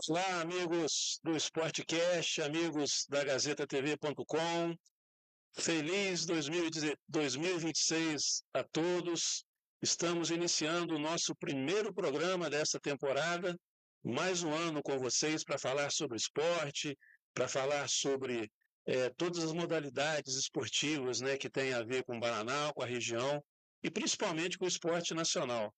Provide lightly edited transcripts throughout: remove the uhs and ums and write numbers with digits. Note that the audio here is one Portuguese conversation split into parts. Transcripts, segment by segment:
Olá, amigos do Sportcast, amigos da GazetaTV.com. Feliz 2026 a todos. Estamos iniciando o nosso primeiro programa dessa temporada. Mais um ano com vocês para falar sobre esporte, para falar sobre todas as modalidades esportivas, né, que tem a ver com Bananal, com a região e principalmente com o esporte nacional.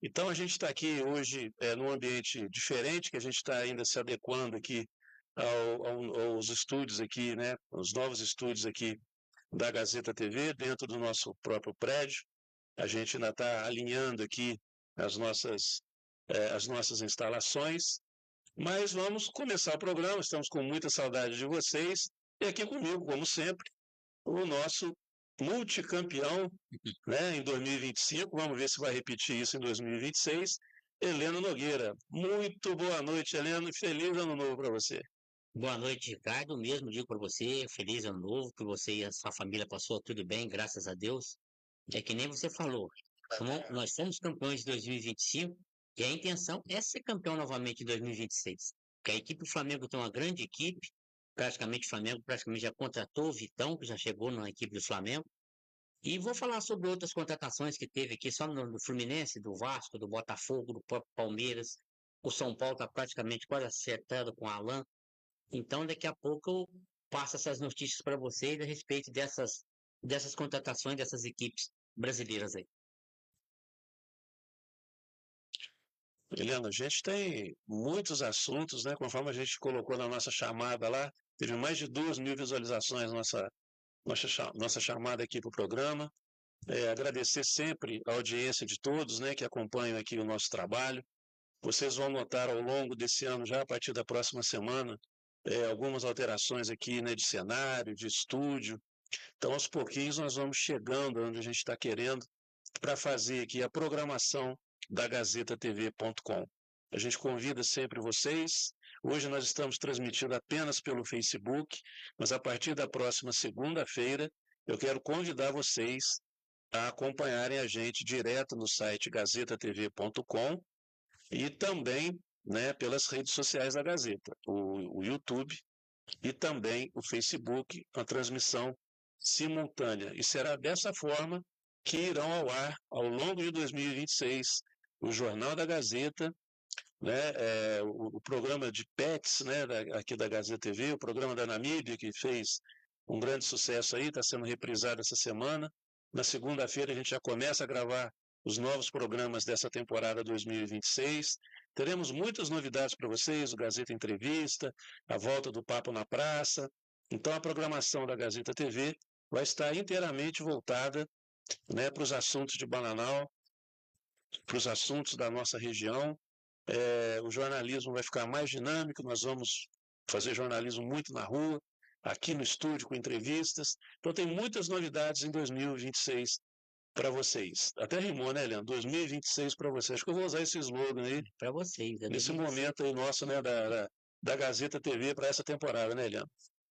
Então, a gente está aqui hoje num ambiente diferente, que a gente está ainda se adequando aqui aos estúdios aqui, né, os novos estúdios aqui da Gazeta TV, dentro do nosso próprio prédio. A gente ainda está alinhando aqui as nossas instalações, mas vamos começar o programa, estamos com muita saudade de vocês, e aqui comigo, como sempre, o nosso multicampeão, né, em 2025, vamos ver se vai repetir isso em 2026, Heleno Nogueira. Muito boa noite, Heleno, e feliz ano novo para você. Boa noite, Ricardo. Mesmo digo para você, feliz ano novo, que você e a sua família passou tudo bem, graças a Deus. É que nem você falou, nós somos campeões de 2025 e a intenção é ser campeão novamente em 2026. Porque a equipe do Flamengo tem uma grande equipe, praticamente o Flamengo já contratou o Vitão, que já chegou na equipe do Flamengo. E vou falar sobre outras contratações que teve aqui, só no Fluminense, do Vasco, do Botafogo, do próprio Palmeiras. O São Paulo está praticamente quase acertado com o Alan. Então, daqui a pouco eu passo essas notícias para vocês a respeito dessas contratações dessas equipes brasileiras aí. Heleno, a gente tem muitos assuntos, né? Conforme a gente colocou na nossa chamada lá, teve mais de 2.000 visualizações nossa chamada aqui para o programa. Agradecer sempre a audiência de todos, né, que acompanham aqui o nosso trabalho. Vocês vão notar ao longo desse ano, já a partir da próxima semana, algumas alterações aqui, né, de cenário, de estúdio. Então, aos pouquinhos, nós vamos chegando onde a gente está querendo para fazer aqui a programação da GazetaTV.com. A gente convida sempre vocês. Hoje nós estamos transmitindo apenas pelo Facebook, mas a partir da próxima segunda-feira, eu quero convidar vocês a acompanharem a gente direto no site GazetaTV.com e também, né, pelas redes sociais da Gazeta, o YouTube e também o Facebook, a transmissão simultânea. E será dessa forma que irão ao ar, ao longo de 2026, o Jornal da Gazeta, né, o programa de PETS, né, aqui da Gazeta TV, o programa da Namíbia, que fez um grande sucesso aí, está sendo reprisado essa semana. Na segunda-feira a gente já começa a gravar os novos programas dessa temporada 2026. Teremos muitas novidades para vocês, o Gazeta Entrevista, a volta do Papo na Praça. Então a programação da Gazeta TV vai estar inteiramente voltada, né, para os assuntos de Bananal, para os assuntos da nossa região. O jornalismo vai ficar mais dinâmico, nós vamos fazer jornalismo muito na rua, aqui no estúdio com entrevistas. Então tem muitas novidades em 2026 para vocês. Até rimou, né, Leandro? 2026 para vocês. Acho que eu vou usar esse slogan aí. Para vocês, Nesse momento aí nosso, né, da Gazeta TV para essa temporada, né, Leandro?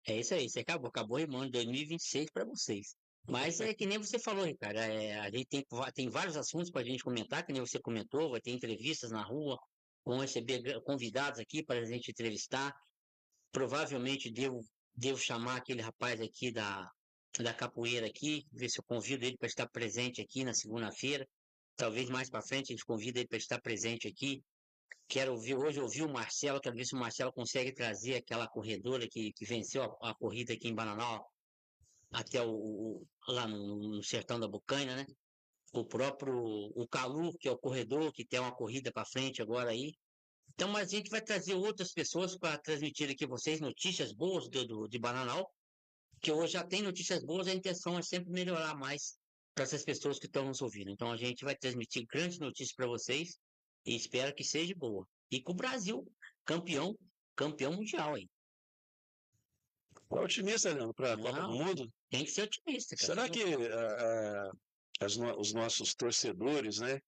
É isso aí, você acabou rimando 2026 para vocês. Mas é que nem você falou, Ricardo, a gente tem vários assuntos para a gente comentar, que nem você comentou, vai ter entrevistas na rua, vão receber convidados aqui para a gente entrevistar. Provavelmente devo chamar aquele rapaz aqui da capoeira aqui, ver se eu convido ele para estar presente aqui na segunda-feira. Talvez mais para frente a gente convida ele para estar presente aqui. Hoje eu vi o Marcelo, quero ver se o Marcelo consegue trazer aquela corredora que venceu a corrida aqui em Bananal, até lá no sertão da Bocaina, né? O Calu, que é o corredor, que tem uma corrida para frente agora aí. Então, mas a gente vai trazer outras pessoas para transmitir aqui vocês notícias boas de Bananal, que hoje já tem notícias boas, a intenção é sempre melhorar mais para essas pessoas que estão nos ouvindo. Então, a gente vai transmitir grandes notícias para vocês e espero que seja boa. E com o Brasil campeão, campeão mundial aí. É otimista, Leandro, para a Copa do Mundo? Tem que ser otimista, cara. Será que os nossos torcedores, né,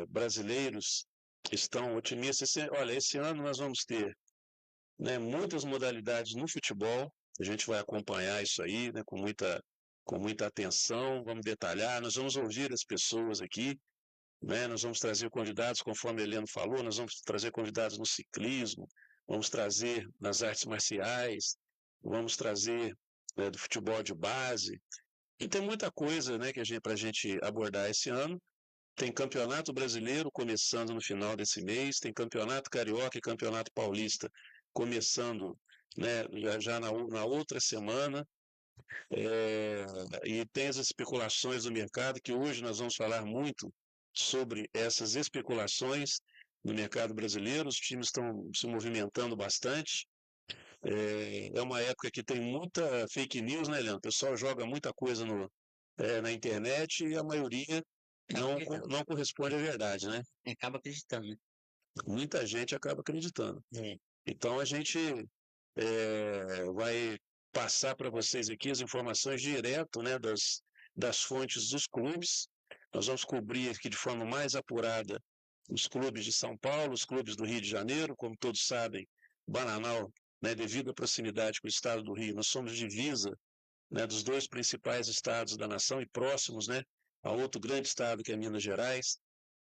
brasileiros, estão otimistas? Olha, esse ano nós vamos ter, né, muitas modalidades no futebol. A gente vai acompanhar isso aí, né, com muita atenção, vamos detalhar, nós vamos ouvir as pessoas aqui. né? Nós vamos trazer convidados, conforme a Helena falou, nós vamos trazer convidados no ciclismo, vamos trazer nas artes marciais, vamos trazer do futebol de base. E tem muita coisa, né, para a gente abordar esse ano. Tem campeonato brasileiro começando no final desse mês, tem campeonato carioca e campeonato paulista começando, né, já na outra semana. E tem as especulações do mercado, que hoje nós vamos falar muito sobre essas especulações no mercado brasileiro. Os times estão se movimentando bastante. É uma época que tem muita fake news, né, Leandro? O pessoal joga muita coisa na internet e a maioria não corresponde à verdade, né? Acaba acreditando, né? Muita gente acaba acreditando. É. Então a gente vai passar para vocês aqui as informações direto, né, das fontes dos clubes. Nós vamos cobrir aqui de forma mais apurada os clubes de São Paulo, os clubes do Rio de Janeiro. Como todos sabem, Bananal, né, devido à proximidade com o estado do Rio, nós somos divisa, né, dos dois principais estados da nação e próximos, né, a outro grande estado que é Minas Gerais.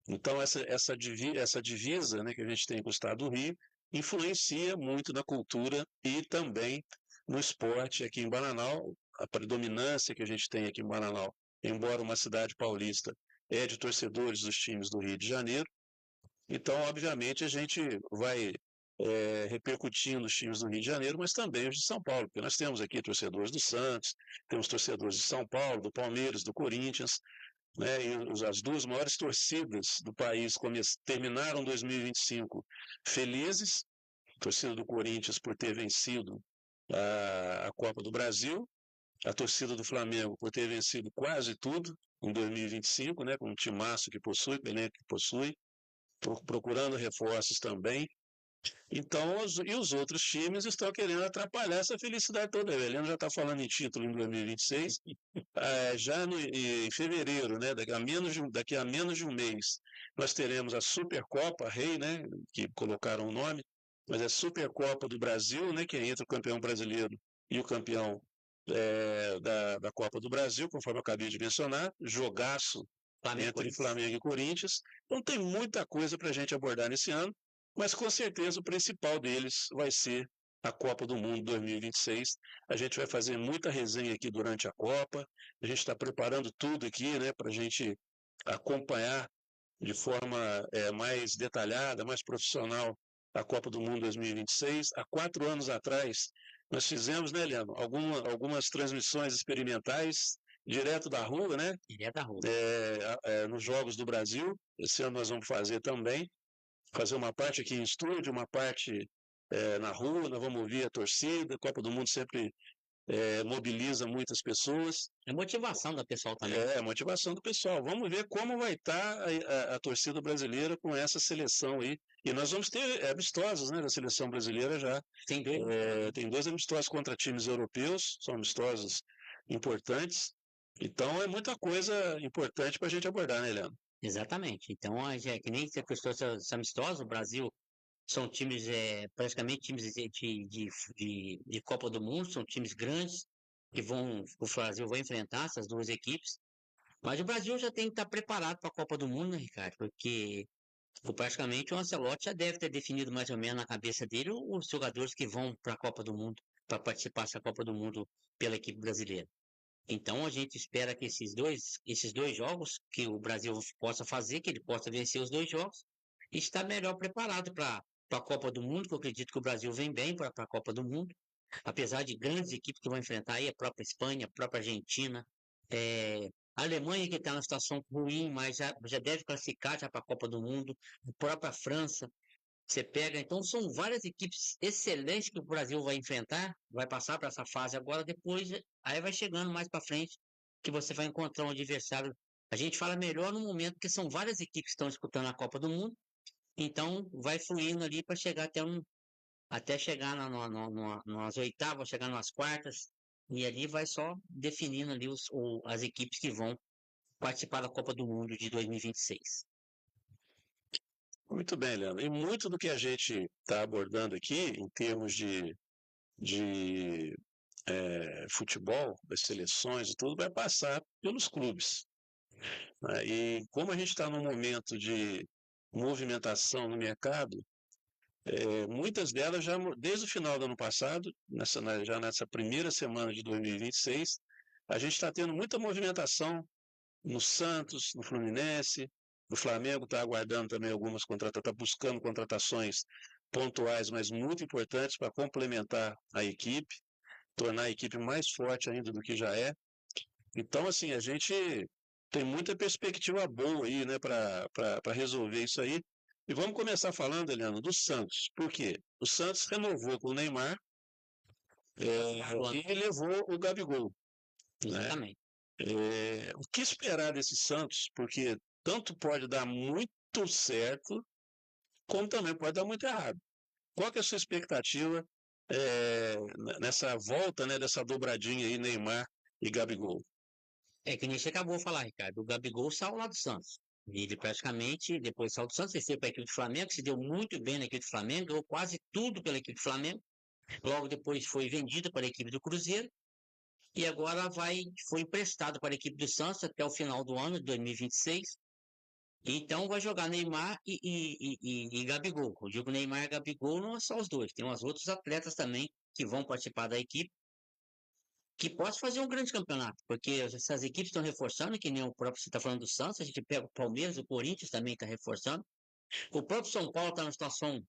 Então, essa divisa, né, que a gente tem com o estado do Rio influencia muito na cultura e também no esporte aqui em Bananal. A predominância que a gente tem aqui em Bananal, embora uma cidade paulista, é de torcedores dos times do Rio de Janeiro. Então, obviamente, a gente vai repercutindo os times do Rio de Janeiro, mas também os de São Paulo, porque nós temos aqui torcedores do Santos, temos torcedores de São Paulo, do Palmeiras, do Corinthians, né? E as duas maiores torcidas do país terminaram 2025 felizes. A torcida do Corinthians por ter vencido a Copa do Brasil, a torcida do Flamengo por ter vencido quase tudo em 2025, né? Com um timaço que possui, com o elenco que possui, procurando reforços também. Então, os outros times estão querendo atrapalhar essa felicidade toda. O Heleno já está falando em título em 2026, já em fevereiro, né, daqui a menos de um mês, nós teremos a Supercopa Rei, né, que colocaram o nome, mas é Supercopa do Brasil, né, que é entre o campeão brasileiro e o campeão da Copa do Brasil, conforme eu acabei de mencionar, jogaço entre Flamengo e Corinthians. Então tem muita coisa para a gente abordar nesse ano, mas com certeza o principal deles vai ser a Copa do Mundo 2026. A gente vai fazer muita resenha aqui durante a Copa, a gente está preparando tudo aqui, né, para a gente acompanhar de forma mais detalhada, mais profissional a Copa do Mundo 2026. Há 4 anos atrás, nós fizemos, né, Leandro, algumas transmissões experimentais direto da rua, né? Direto da rua. Nos Jogos do Brasil. Esse ano nós vamos fazer também. Fazer uma parte aqui em estúdio, uma parte na rua, nós vamos ouvir a torcida. A Copa do Mundo sempre mobiliza muitas pessoas. É motivação do pessoal também. É, motivação do pessoal. Vamos ver como vai estar a torcida brasileira com essa seleção aí. E nós vamos ter amistosos, né, da seleção brasileira já. Tem 2 amistosos contra times europeus, são amistosos importantes. Então é muita coisa importante para a gente abordar, né, Leandro? Exatamente. Então, que nem você prestou essa amistosa, o Brasil são times, praticamente times de Copa do Mundo, são times grandes o Brasil vai enfrentar essas duas equipes. Mas o Brasil já tem que estar preparado para a Copa do Mundo, né, Ricardo? Porque praticamente o Ancelotti já deve ter definido mais ou menos na cabeça dele os jogadores que vão para a Copa do Mundo, para participar dessa Copa do Mundo pela equipe brasileira. Então a gente espera que esses dois jogos que o Brasil possa fazer, que ele possa vencer os 2 jogos, e estar melhor preparado para a Copa do Mundo, que eu acredito que o Brasil vem bem para a Copa do Mundo, apesar de grandes equipes que vão enfrentar aí, a própria Espanha, a própria Argentina, a Alemanha que está numa situação ruim, mas já deve classificar já para a Copa do Mundo, a própria França, você pega, então são várias equipes excelentes que o Brasil vai enfrentar, vai passar para essa fase agora, depois aí vai chegando mais para frente que você vai encontrar um adversário. A gente fala melhor no momento porque são várias equipes que estão disputando a Copa do Mundo, então vai fluindo ali para chegar até chegar nas oitavas, chegar nas quartas, e ali vai só definindo ali as equipes que vão participar da Copa do Mundo de 2026. Muito bem, Leandro. E muito do que a gente está abordando aqui, em termos de futebol, das seleções e tudo, vai passar pelos clubes. né? E como a gente está num momento de movimentação no mercado, muitas delas já desde o final do ano passado, já nessa primeira semana de 2026, a gente está tendo muita movimentação no Santos, no Fluminense, o Flamengo está aguardando também algumas contratações, está buscando contratações pontuais, mas muito importantes para complementar a equipe, tornar a equipe mais forte ainda do que já é. Então, assim, a gente tem muita perspectiva boa aí, né, para resolver isso aí. E vamos começar falando, Eliano, do Santos. Por quê? O Santos renovou com o Neymar e levou o Gabigol, né? Exatamente. O que esperar desse Santos? Porque tanto pode dar muito certo, como também pode dar muito errado. Qual que é a sua expectativa nessa volta, né, dessa dobradinha aí, Neymar e Gabigol? É que nem você acabou de falar, Ricardo. O Gabigol saiu lá do Santos. Ele praticamente, depois saiu do Santos, ele foi para a equipe do Flamengo, se deu muito bem na equipe do Flamengo, ganhou quase tudo pela equipe do Flamengo. Logo depois foi vendido para a equipe do Cruzeiro. E agora foi emprestado para a equipe do Santos até o final do ano de 2026. Então vai jogar Neymar e Gabigol. Eu digo Neymar e Gabigol não é só os dois, tem uns outros atletas também que vão participar da equipe, que pode fazer um grande campeonato, porque essas equipes estão reforçando, que nem o próprio você está falando do Santos, a gente pega o Palmeiras, o Corinthians também está reforçando. O próprio São Paulo está numa situação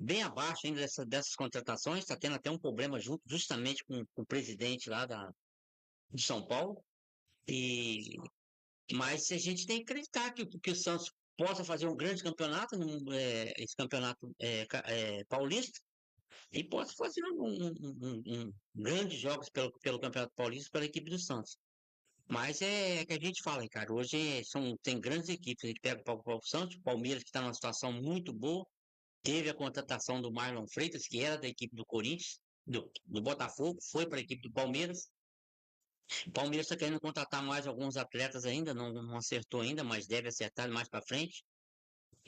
bem abaixo ainda dessas contratações, está tendo até um problema justamente com o presidente lá do São Paulo. Mas a gente tem que acreditar que o Santos possa fazer um grande campeonato, esse campeonato paulista, e possa fazer grandes jogos pelo Campeonato Paulista pela equipe do Santos. Mas é que a gente fala, cara, hoje tem grandes equipes, a gente pega o Santos, o Palmeiras que está numa situação muito boa, teve a contratação do Marlon Freitas, que era da equipe do Corinthians, do Botafogo, foi para a equipe do Palmeiras. O Palmeiras está querendo contratar mais alguns atletas ainda, não acertou ainda, mas deve acertar mais para frente.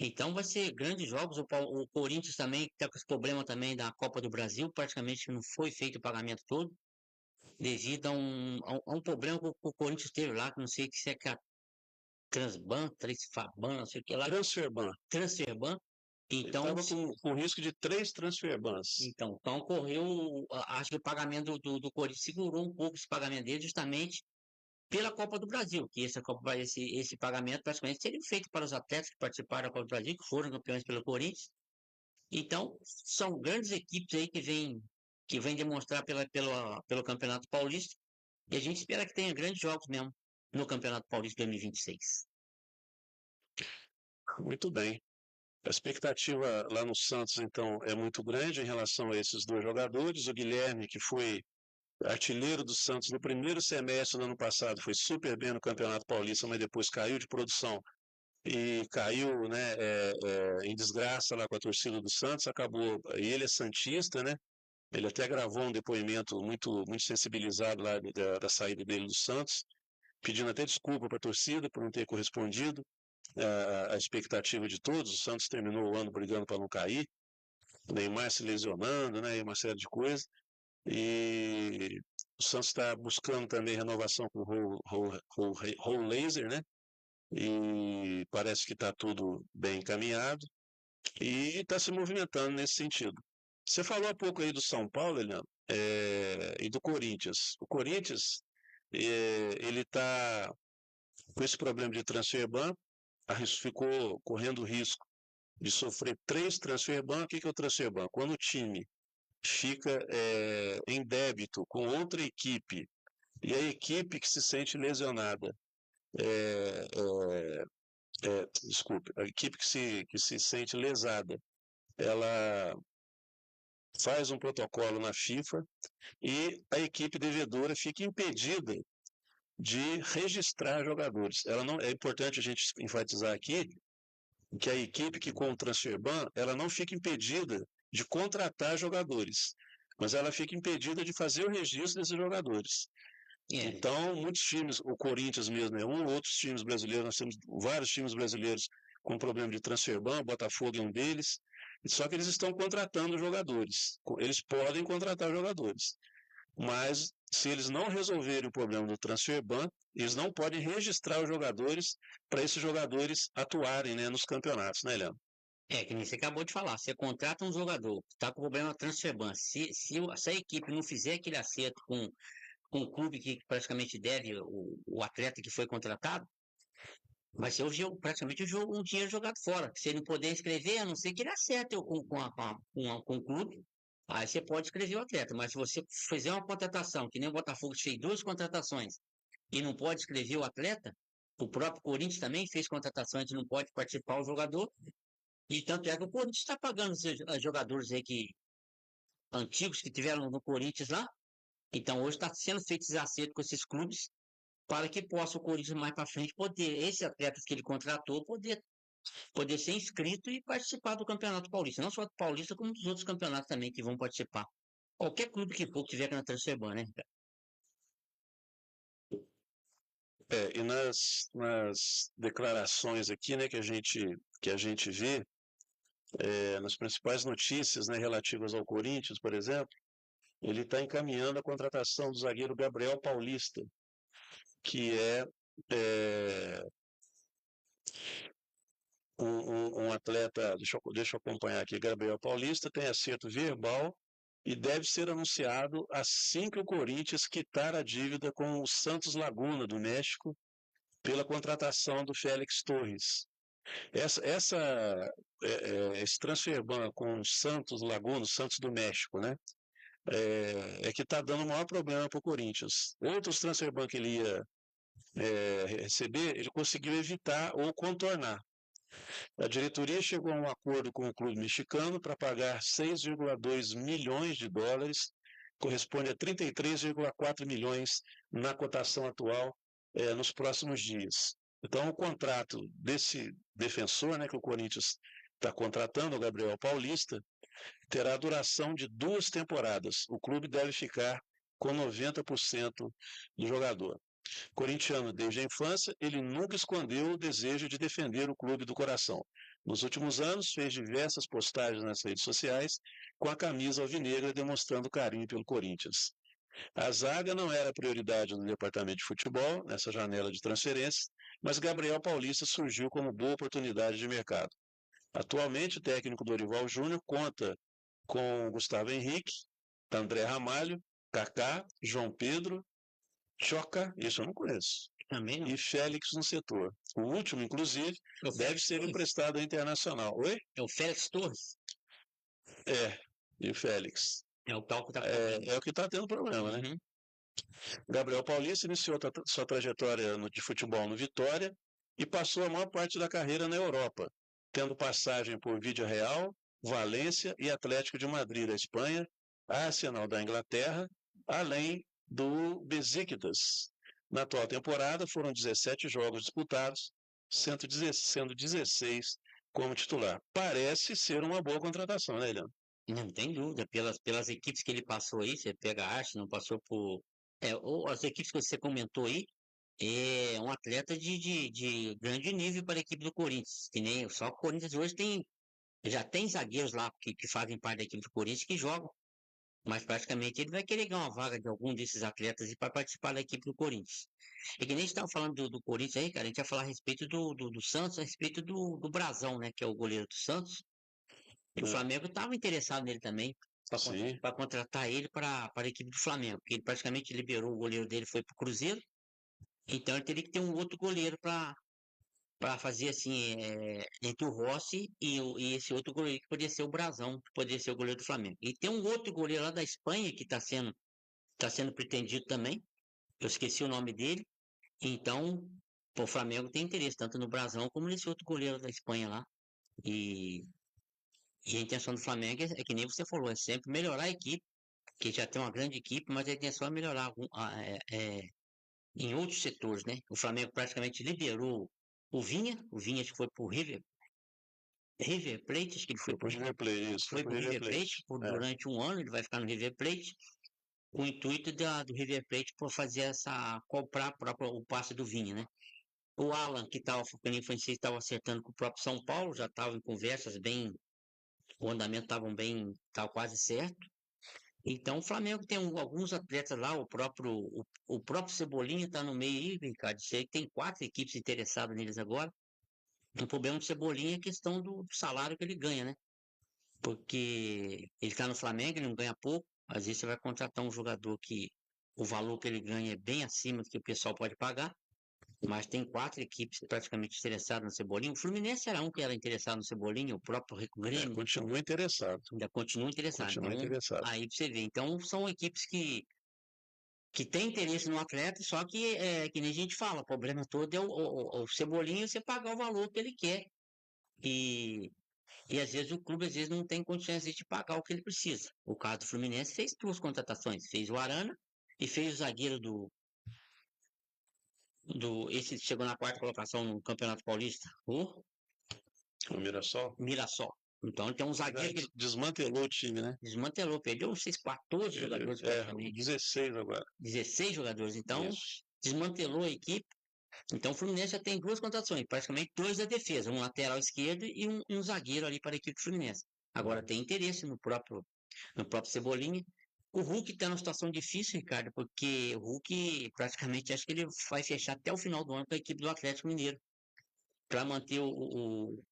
Então vai ser grandes jogos. O Corinthians também está com esse problema também da Copa do Brasil, praticamente não foi feito o pagamento todo, devido a um problema que o Corinthians teve lá, que não sei se é que a Transfaban, não sei o que lá. Transferban. Então, estava com risco de 3 transferbans. Então ocorreu, acho que o pagamento do Corinthians segurou um pouco esse pagamento dele, justamente pela Copa do Brasil, que esse pagamento praticamente seria feito para os atletas que participaram da Copa do Brasil, que foram campeões pelo Corinthians. Então, são grandes equipes aí que vêm demonstrar pelo Campeonato Paulista, e a gente espera que tenha grandes jogos mesmo no Campeonato Paulista 2026. Muito bem. A expectativa lá no Santos, então, é muito grande em relação a esses dois jogadores. O Guilherme, que foi artilheiro do Santos no primeiro semestre do ano passado, foi super bem no Campeonato Paulista, mas depois caiu de produção e caiu, né, em desgraça lá com a torcida do Santos. Acabou, e ele é santista, né? Ele até gravou um depoimento muito, muito sensibilizado lá da saída dele do Santos, pedindo até desculpa para a torcida por não ter correspondido a expectativa de todos. O Santos terminou o ano brigando para não cair, o Neymar se lesionando, né, e uma série de coisas. E o Santos está buscando também renovação com o Raul Laser, né? E parece que está tudo bem encaminhado e está se movimentando nesse sentido. Você falou há pouco aí do São Paulo, Eliano, e do Corinthians. O Corinthians, ele está com esse problema de transfer ban, ficou correndo o risco de sofrer 3 transfer ban. O que é o transfer ban? Quando o time fica em débito com outra equipe e a equipe que se sente lesionada, desculpe, a equipe que se sente lesada, ela faz um protocolo na FIFA e a equipe devedora fica impedida de registrar jogadores. Ela não, é importante a gente enfatizar aqui que a equipe que com o transfer ban, ela não fica impedida de contratar jogadores, mas ela fica impedida de fazer o registro desses jogadores. Então, muitos times, o Corinthians mesmo é um, outros times brasileiros, nós temos vários times brasileiros com problema de transfer ban, Botafogo é um deles, só que eles estão contratando jogadores, eles podem contratar jogadores. mas se eles não resolverem o problema do transfer ban, eles não podem registrar os jogadores para esses jogadores atuarem, né, nos campeonatos, né, Leandro? Que nem você acabou de falar, você contrata um jogador que está com problema na transfer ban, se a equipe não fizer aquele acerto com o clube que praticamente deve o atleta que foi contratado, vai ser praticamente um dinheiro jogado fora. Se ele não puder escrever, a não ser que ele acerte com o clube, aí você pode escrever o atleta. Mas se você fizer uma contratação, que nem o Botafogo fez 2 contratações, e não pode escrever o atleta, o próprio Corinthians também fez contratações e não pode participar o jogador, e tanto é que o Corinthians está pagando os jogadores aí antigos que tiveram no Corinthians lá. Então hoje está sendo feito esse acerto com esses clubes para que possa o Corinthians mais para frente poder, esses atletas que ele contratou, poder ser inscrito e participar do Campeonato Paulista. Não só do Paulista, como dos outros campeonatos também que vão participar. Qualquer clube que for que tiver na transfer ban, né? E nas declarações aqui, né, que a gente vê, nas principais notícias, né, relativas ao Corinthians, por exemplo, ele está encaminhando a contratação do zagueiro Gabriel Paulista, que é um atleta, deixa eu acompanhar aqui, Gabriel Paulista, tem acerto verbal e deve ser anunciado assim que o Corinthians quitar a dívida com o Santos Laguna, do México, pela contratação do Félix Torres. Esse transfer ban com o Santos Laguna, o Santos do México, né? Que está dando o maior problema para o Corinthians. Outros transfer ban que ele ia receber, ele conseguiu evitar ou contornar. A diretoria chegou a um acordo com o clube mexicano para pagar 6,2 milhões de dólares, corresponde a 33,4 milhões na cotação atual nos próximos dias. Então, o contrato desse defensor, né, que o Corinthians está contratando, o Gabriel Paulista, terá duração de 2 temporadas. O clube deve ficar com 90% do jogador. Corintiano desde a infância, ele nunca escondeu o desejo de defender o clube do coração. Nos últimos anos, fez diversas postagens nas redes sociais com a camisa alvinegra demonstrando carinho pelo Corinthians. A zaga não era prioridade no departamento de futebol, nessa janela de transferências, mas Gabriel Paulista surgiu como boa oportunidade de mercado. Atualmente, o técnico Dorival Júnior conta com Gustavo Henrique, André Ramalho, Kaká, João Pedro, Choca, isso eu não conheço. Também não. E Félix no setor. O último, inclusive, deve ser emprestado ao Internacional. Oi? É o Félix Torres? E o Félix. É o tal que está o que está tendo problema, né? Gabriel Paulista iniciou sua trajetória de futebol no Vitória e passou a maior parte da carreira na Europa, tendo passagem por Vídea Real, Valência e Atlético de Madrid da Espanha, Arsenal da Inglaterra, além do Besiktas. Na atual temporada foram 17 jogos disputados, sendo 16 como titular. Parece ser uma boa contratação, né, Eliano? Não tem dúvida, pelas equipes que ele passou aí, você pega a Arsenal, passou por. Ou as equipes que você comentou aí, é um atleta de grande nível para a equipe do Corinthians. Que nem, só que o Corinthians hoje já tem zagueiros lá que fazem parte da equipe do Corinthians que jogam, mas praticamente ele vai querer ganhar uma vaga de algum desses atletas para participar da equipe do Corinthians. E que nem estava falando do Corinthians aí, cara, a gente ia falar a respeito do Santos, a respeito do Brazão, né, que é o goleiro do Santos. E o Flamengo estava interessado nele também, para contratar ele para a equipe do Flamengo, porque ele praticamente liberou o goleiro dele, foi para o Cruzeiro, então ele teria que ter um outro goleiro para fazer assim, entre o Rossi e esse outro goleiro que poderia ser o Brazão, que poderia ser o goleiro do Flamengo. E tem um outro goleiro lá da Espanha que tá sendo pretendido também, eu esqueci o nome dele, então o Flamengo tem interesse tanto no Brazão como nesse outro goleiro da Espanha lá. E a intenção do Flamengo é que nem você falou, é sempre melhorar a equipe, que já tem uma grande equipe, mas a intenção é melhorar em outros setores, né? O Flamengo praticamente liberou o Vinha que foi pro River Plate, acho que ele foi pro River Plate, isso. Foi pro River Plate durante um ano, ele vai ficar no River Plate, com o intuito do River Plate por fazer comprar o passe do Vinha, né? O Alan, que estava acertando com o próprio São Paulo, já estava em conversas bem, o andamento estava quase certo. Então, o Flamengo tem alguns atletas lá, o próprio Cebolinha está no meio aí, Ricardo. Sei que tem 4 equipes interessadas neles agora. O problema do Cebolinha é a questão do salário que ele ganha, né? Porque ele está no Flamengo, ele não ganha pouco. Às vezes você vai contratar um jogador que o valor que ele ganha é bem acima do que o pessoal pode pagar. Mas tem 4 equipes praticamente interessadas no Cebolinha. O Fluminense era um que era interessado no Cebolinha, o próprio Grêmio Continua interessado. ainda continua interessado. Continua Então, interessado. aí pra você ver. Então, são equipes que têm interesse no atleta, só que, que nem a gente fala, o problema todo é o Cebolinha você pagar o valor que ele quer. E, e às vezes o clube às vezes não tem condições de pagar o que ele precisa. O caso do Fluminense fez 2 contratações, fez o Arana e fez o zagueiro esse chegou na 4ª colocação no Campeonato Paulista, o O Mirassol Mirassol. Então tem um zagueiro que ele desmantelou o time, né? desmantelou, perdeu 14 jogadores praticamente. 16 agora. 16 jogadores, então Isso. desmantelou a equipe. Então o Fluminense já tem 2 contratações, praticamente 2 da defesa, um lateral esquerdo e um zagueiro ali para a equipe do Fluminense. Agora tem interesse no próprio Cebolinha. O Hulk está numa situação difícil, Ricardo, porque o Hulk praticamente acho que ele vai fechar até o final do ano com a equipe do Atlético Mineiro, para manter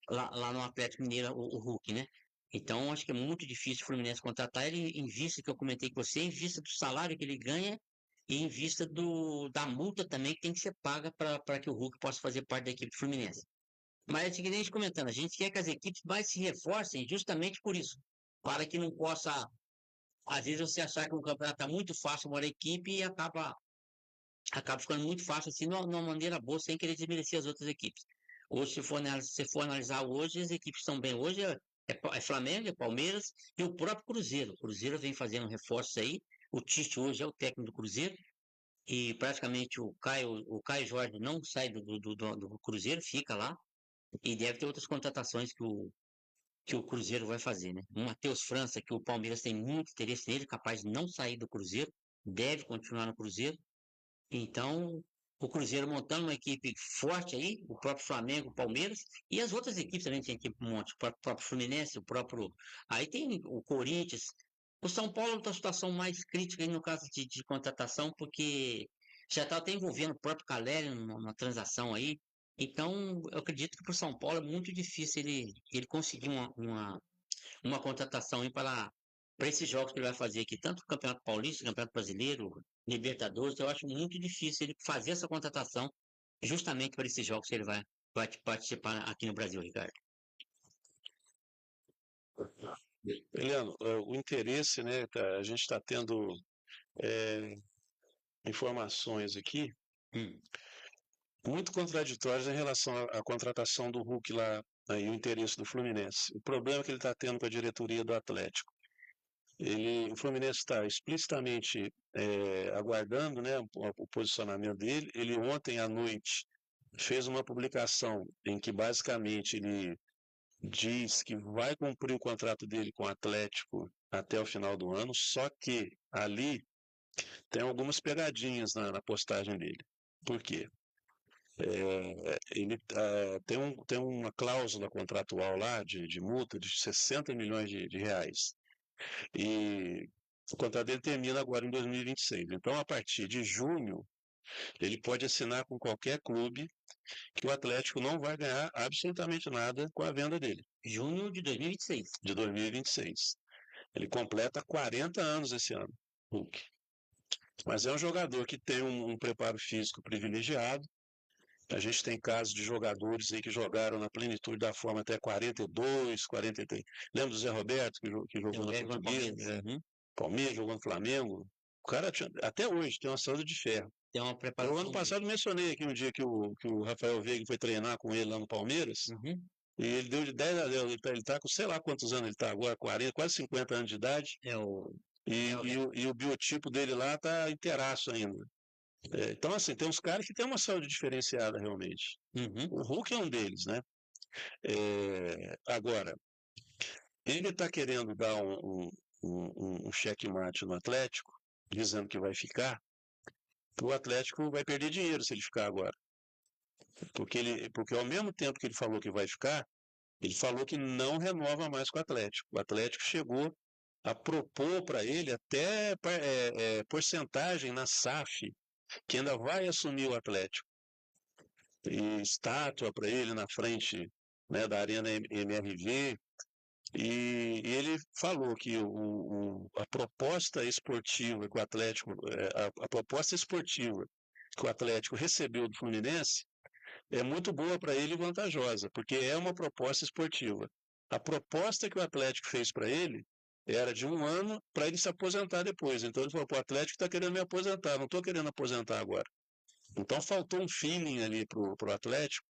lá no Atlético Mineiro o Hulk, né? Então acho que é muito difícil o Fluminense contratar ele em vista que eu comentei com você, em vista do salário que ele ganha e em vista da multa também que tem que ser paga para que o Hulk possa fazer parte da equipe do Fluminense. Mas, é que nem a gente comentando, a gente quer que as equipes mais se reforcem justamente por isso, para que não possa, às vezes, você achar que um campeonato está muito fácil para a equipe e acaba ficando muito fácil assim, de uma maneira boa, sem querer desmerecer as outras equipes. Hoje, se for analisar hoje, as equipes estão bem. Hoje é Flamengo, é Palmeiras e o próprio Cruzeiro. O Cruzeiro vem fazendo reforços aí. O Tite hoje é o técnico do Cruzeiro. E praticamente o Caio Jorge não sai do Cruzeiro, fica lá. E deve ter outras contratações que o Cruzeiro vai fazer, né? O Matheus França, que o Palmeiras tem muito interesse nele, capaz de não sair do Cruzeiro, deve continuar no Cruzeiro. Então, o Cruzeiro montando uma equipe forte aí, o próprio Flamengo, o Palmeiras, e as outras equipes também tem equipe monte, o próprio Fluminense, o próprio. Aí tem o Corinthians. O São Paulo está a situação mais crítica aí no caso de contratação, porque já está até envolvendo o próprio Caleri numa transação aí. Então, eu acredito que para o São Paulo é muito difícil ele conseguir uma contratação aí para esses jogos que ele vai fazer aqui, tanto o Campeonato Paulista, Campeonato Brasileiro, Libertadores, eu acho muito difícil ele fazer essa contratação justamente para esses jogos que ele vai participar aqui no Brasil, Ricardo. Eliano, o interesse, né? A gente está tendo informações aqui muito contraditórias em relação à contratação do Hulk lá, né, e o interesse do Fluminense. O problema que ele está tendo com a diretoria do Atlético. O Fluminense está explicitamente aguardando, né, o posicionamento dele. Ele ontem à noite fez uma publicação em que basicamente ele diz que vai cumprir o contrato dele com o Atlético até o final do ano, só que ali tem algumas pegadinhas na postagem dele. Por quê? Ele tem uma cláusula contratual lá de multa de 60 milhões de reais. E o contrato dele termina agora em 2026. Então, a partir de junho, ele pode assinar com qualquer clube que o Atlético não vai ganhar absolutamente nada com a venda dele. Junho de 2026. De 2026. Ele completa 40 anos esse ano, Hulk. Mas é um jogador que tem um preparo físico privilegiado. A gente tem casos de jogadores aí que jogaram na plenitude da forma até 42, 43. Lembra do Zé Roberto, que jogou na Portuguesa? Palmeiras, jogou no Flamengo. O cara até hoje tem uma saúde de ferro. Tem uma preparação. Eu ano passado mencionei aqui um dia que o Rafael Veiga foi treinar com ele lá no Palmeiras. E ele deu de 10 a 10. Ele está com sei lá quantos anos ele está agora, 40, quase 50 anos de idade. E o biotipo dele lá está inteiraço ainda. Então, assim, tem uns caras que têm uma saúde diferenciada realmente. O Hulk é um deles, né? Agora, ele está querendo dar um checkmate no Atlético, dizendo que vai ficar. O Atlético vai perder dinheiro se ele ficar agora. Porque ao mesmo tempo que ele falou que vai ficar, ele falou que não renova mais com o Atlético. O Atlético chegou a propor para ele até porcentagem na SAF, que ainda vai assumir o Atlético. E estátua para ele na frente, né, da Arena MRV. E ele falou que a proposta esportiva que o Atlético, a proposta esportiva que o Atlético recebeu do Fluminense é muito boa para ele e vantajosa, porque é uma proposta esportiva. A proposta que o Atlético fez para ele era de 1 ano para ele se aposentar depois. Então ele falou: o Atlético está querendo me aposentar, não estou querendo aposentar agora. Então faltou um feeling ali para o Atlético,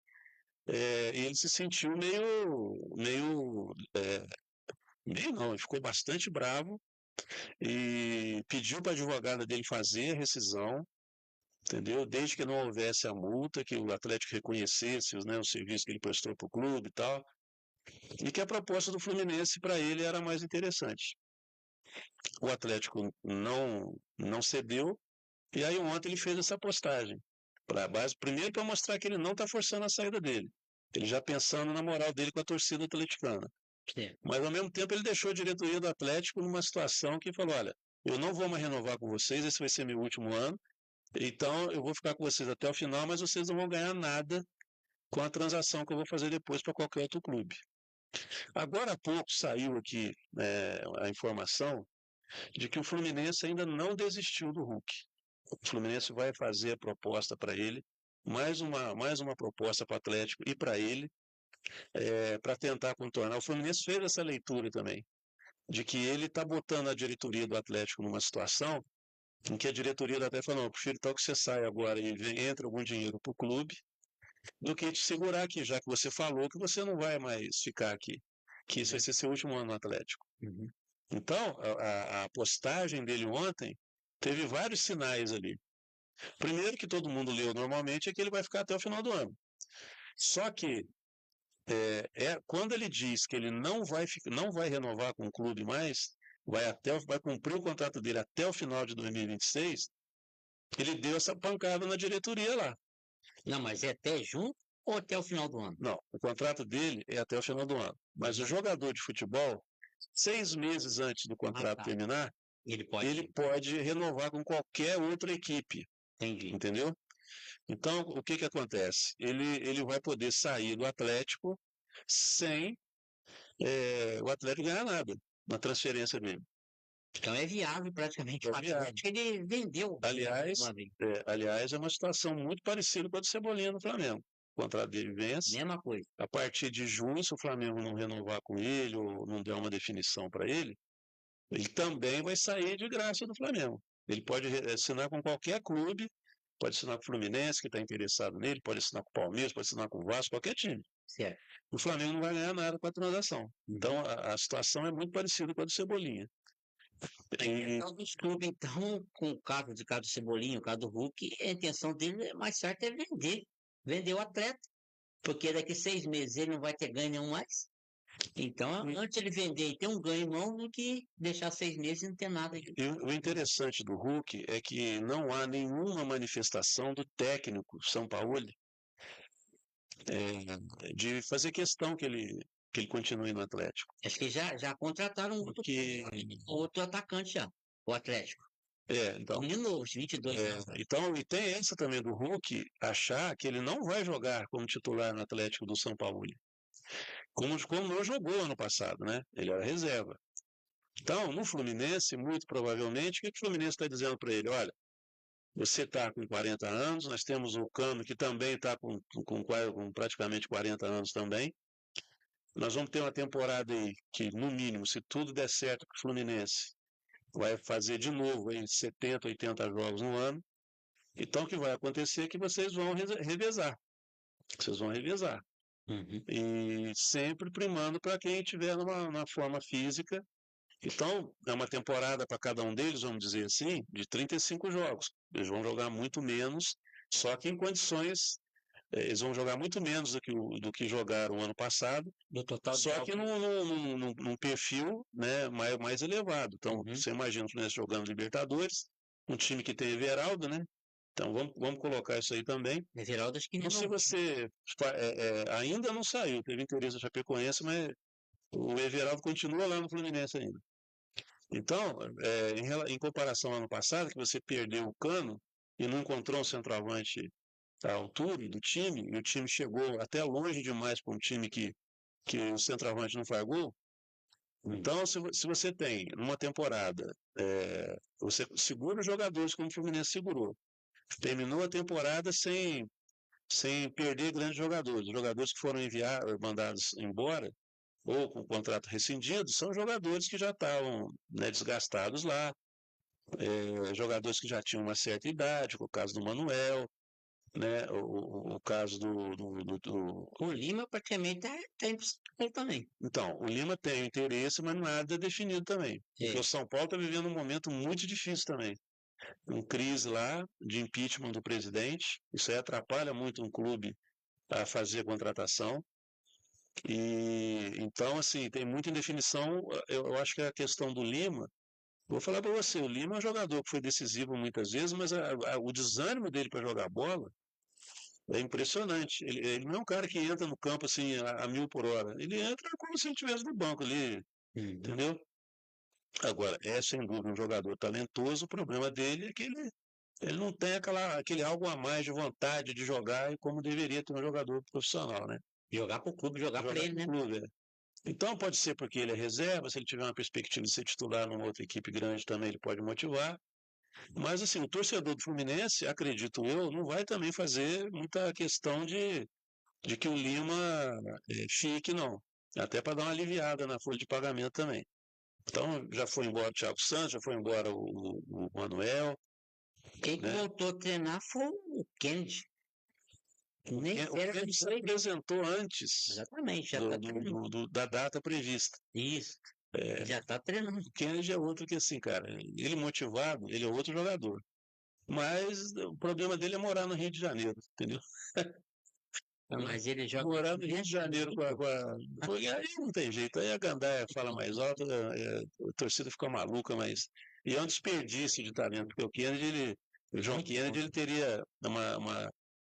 e ele se sentiu meio não, ele ficou bastante bravo e pediu para a advogada dele fazer a rescisão, entendeu? Desde que não houvesse a multa, que o Atlético reconhecesse, né, o serviço que ele prestou para o clube e tal, e que a proposta do Fluminense para ele era mais interessante. O Atlético não cedeu, e aí ontem ele fez essa postagem, primeiro para mostrar que ele não está forçando a saída dele, ele já pensando na moral dele com a torcida atleticana. Sim. Mas ao mesmo tempo ele deixou a diretoria do Atlético numa situação que falou: olha, eu não vou mais renovar com vocês, esse vai ser meu último ano, então eu vou ficar com vocês até o final, mas vocês não vão ganhar nada com a transação que eu vou fazer depois para qualquer outro clube. Agora há pouco saiu aqui a informação de que o Fluminense ainda não desistiu do Hulk. O Fluminense vai fazer a proposta para ele, mais uma proposta para o Atlético e para ele, para tentar contornar. O Fluminense fez essa leitura também, de que ele está botando a diretoria do Atlético numa situação em que a diretoria do Atlético falou: não, eu prefiro tal que você saia agora e entre algum dinheiro para o clube, do que te segurar aqui, já que você falou que você não vai mais ficar aqui, que isso vai ser seu último ano no Atlético. Uhum. Então, a postagem dele ontem teve vários sinais ali. Primeiro, que todo mundo leu normalmente, é que ele vai ficar até o final do ano. Só que quando ele diz que ele não vai renovar com o clube mais, vai cumprir o contrato dele até o final de 2026, ele deu essa pancada na diretoria lá. Não, mas é até junho ou até o final do ano? Não, o contrato dele é até o final do ano. Mas o jogador de futebol, 6 meses antes do contrato terminar, ele pode renovar com qualquer outra equipe. Entendi. Entendeu? Então, o que acontece? Ele vai poder sair do Atlético sem o Atlético ganhar nada na transferência dele. Então é viável praticamente o Atlético, ele vendeu. Aliás, é uma situação muito parecida com a do Cebolinha no Flamengo. O contrato dele vence. Mesma coisa. A partir de junho, se o Flamengo não renovar com ele ou não der uma definição para ele também vai sair de graça do Flamengo. Ele pode assinar com qualquer clube, pode assinar com o Fluminense, que está interessado nele, pode assinar com o Palmeiras, pode assinar com o Vasco, qualquer time. Certo. O Flamengo não vai ganhar nada com a transação. Então, a situação é muito parecida com a do Cebolinha. Alguns clubes, então, com o caso do Cebolinha, o caso do Hulk, a intenção dele mais certa é vender o atleta, porque daqui 6 meses ele não vai ter ganho nenhum mais. Então, antes ele vender e ter um ganho em mão do que deixar 6 meses e não ter nada. E o interessante do Hulk é que não há nenhuma manifestação do técnico Sampaoli de fazer questão que ele continue no Atlético. Acho que já contrataram outro atacante já, o Atlético. Então. De novo, 22 anos. Então, e tem essa também do Hulk achar que ele não vai jogar como titular no Atlético do São Paulo. Como não jogou ano passado, né? Ele era reserva. Então, no Fluminense, muito provavelmente, o que o Fluminense está dizendo para ele? Olha, você está com 40 anos, nós temos o Cano, que também está com praticamente 40 anos também. Nós vamos ter uma temporada aí que, no mínimo, se tudo der certo com o Fluminense, vai fazer de novo aí 70, 80 jogos no ano. Então, o que vai acontecer é que vocês vão revezar. Vocês vão revezar. Uhum. E sempre primando para quem estiver numa forma física. Então, é uma temporada para cada um deles, vamos dizer assim, de 35 jogos. Eles vão jogar muito menos, só que em condições. Eles vão jogar muito menos do que jogaram o ano passado, só que num perfil, né, mais elevado. Então, você imagina o Fluminense jogando Libertadores, um time que tem Everaldo, né? Então, vamos colocar isso aí também. Everaldo, acho que não. Se você ainda não saiu, teve interesse da Chapecoense, mas o Everaldo continua lá no Fluminense ainda. Então, em comparação ao ano passado, que você perdeu o Cano e não encontrou um centroavante à altura do time, e o time chegou até longe demais para um time que o centroavante não faz gol. Então, se você tem, numa temporada, você segura os jogadores como o Fluminense segurou. Terminou a temporada sem perder grandes jogadores. Os jogadores que foram mandados embora, ou com o contrato rescindido, são jogadores que já estavam, né, desgastados lá, jogadores que já tinham uma certa idade, como o caso do Manuel, né, o caso O Lima praticamente tá indo pro também. Então, o Lima tem interesse, mas nada definido também. Porque o São Paulo está vivendo um momento muito difícil também. Uma crise lá de impeachment do presidente, isso aí atrapalha muito um clube a fazer a contratação. E então, assim, tem muita indefinição. Eu acho que a questão do Lima, vou falar para você, o Lima é um jogador que foi decisivo muitas vezes, mas o desânimo dele para jogar bola é impressionante. Ele não é um cara que entra no campo assim a 1.000 por hora. Ele entra como se ele estivesse no banco ali, entendeu? Agora, é sem dúvida um jogador talentoso, o problema dele é que ele não tem aquele algo a mais de vontade de jogar como deveria ter um jogador profissional, né? Jogar pro clube, jogar para ele, né? Clube, Então pode ser porque ele é reserva, se ele tiver uma perspectiva de ser titular numa outra equipe grande também ele pode motivar. Mas assim, o torcedor do Fluminense, acredito eu, não vai também fazer muita questão de que o Lima fique, não. Até para dar uma aliviada na folha de pagamento também. Então já foi embora o Thiago Santos, já foi embora o Manuel. Quem voltou a treinar foi o Kennedy. Nem O Kennedy se apresentou antes. Exatamente, já tá da data prevista. Isso. Já está treinando. O Kennedy é outro que, assim, cara, ele motivado, ele é outro jogador. Mas o problema dele é morar no Rio de Janeiro, entendeu? Mas ele joga. Morar no Rio de Janeiro aí não tem jeito. Aí a gandaia fala mais alto, a torcida fica maluca, mas. E é um desperdício de talento, porque o Kennedy, o João Kennedy, ele teria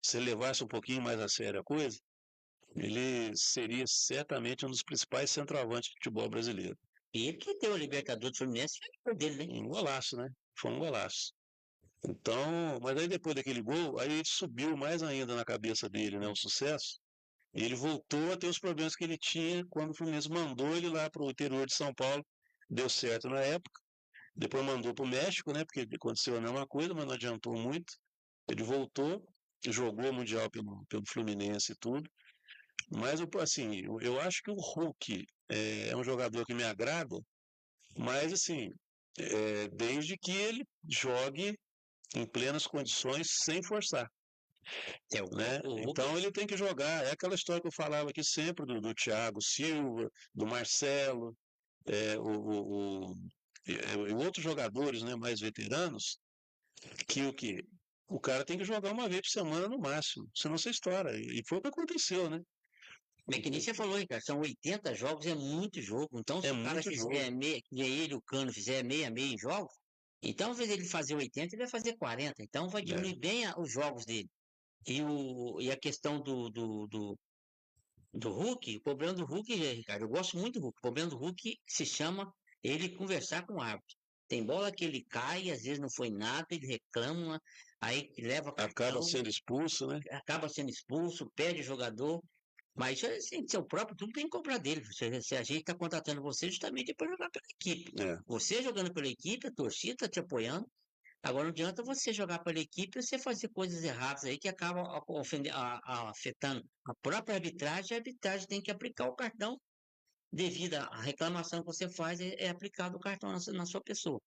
se ele levasse um pouquinho mais a sério a coisa, ele seria certamente um dos principais centroavantes do futebol brasileiro. E ele que deu o Libertadores Fluminense foi dele, né? Um golaço, né? Foi um golaço. Então, mas aí depois daquele gol, aí ele subiu mais ainda na cabeça dele, né, o sucesso. E ele voltou a ter os problemas que ele tinha quando o Fluminense mandou ele lá para o interior de São Paulo. Deu certo na época. Depois mandou para o México, né, porque aconteceu a mesma coisa, mas não adiantou muito. Ele voltou, jogou o Mundial pelo Fluminense e tudo. Mas, assim, eu acho que o Hulk é um jogador que me agrada, mas, assim, desde que ele jogue em plenas condições, sem forçar. Né? Então ele tem que jogar. É aquela história que eu falava aqui sempre do Thiago Silva, do Marcelo, e outros jogadores, né, mais veteranos, que o cara tem que jogar uma vez por semana no máximo, senão você estoura. E foi o que aconteceu, né? É que nem você falou, hein, cara, são 80 jogos, é muito jogo. Então, se o cara fizer meia, que ele, o Cano, fizer meia em jogos, então, ao invés dele fazer 80, ele vai fazer 40. Então, vai diminuir bem os jogos dele. E a questão do Hulk, o problema do Hulk, Ricardo, eu gosto muito do Hulk. O problema do Hulk se chama ele conversar com o árbitro. Tem bola que ele cai, às vezes não foi nada, ele reclama, aí leva cartão, acaba sendo expulso, né? Acaba sendo expulso, perde o jogador. Mas assim, seu próprio tudo tem que cobrar dele. Se a gente está contratando você justamente para jogar pela equipe. Você jogando pela equipe, a torcida está te apoiando. Agora não adianta você jogar pela equipe e você fazer coisas erradas aí que acabam afetando a própria arbitragem. A arbitragem tem que aplicar o cartão devido à reclamação que você faz, é aplicado o cartão na sua pessoa.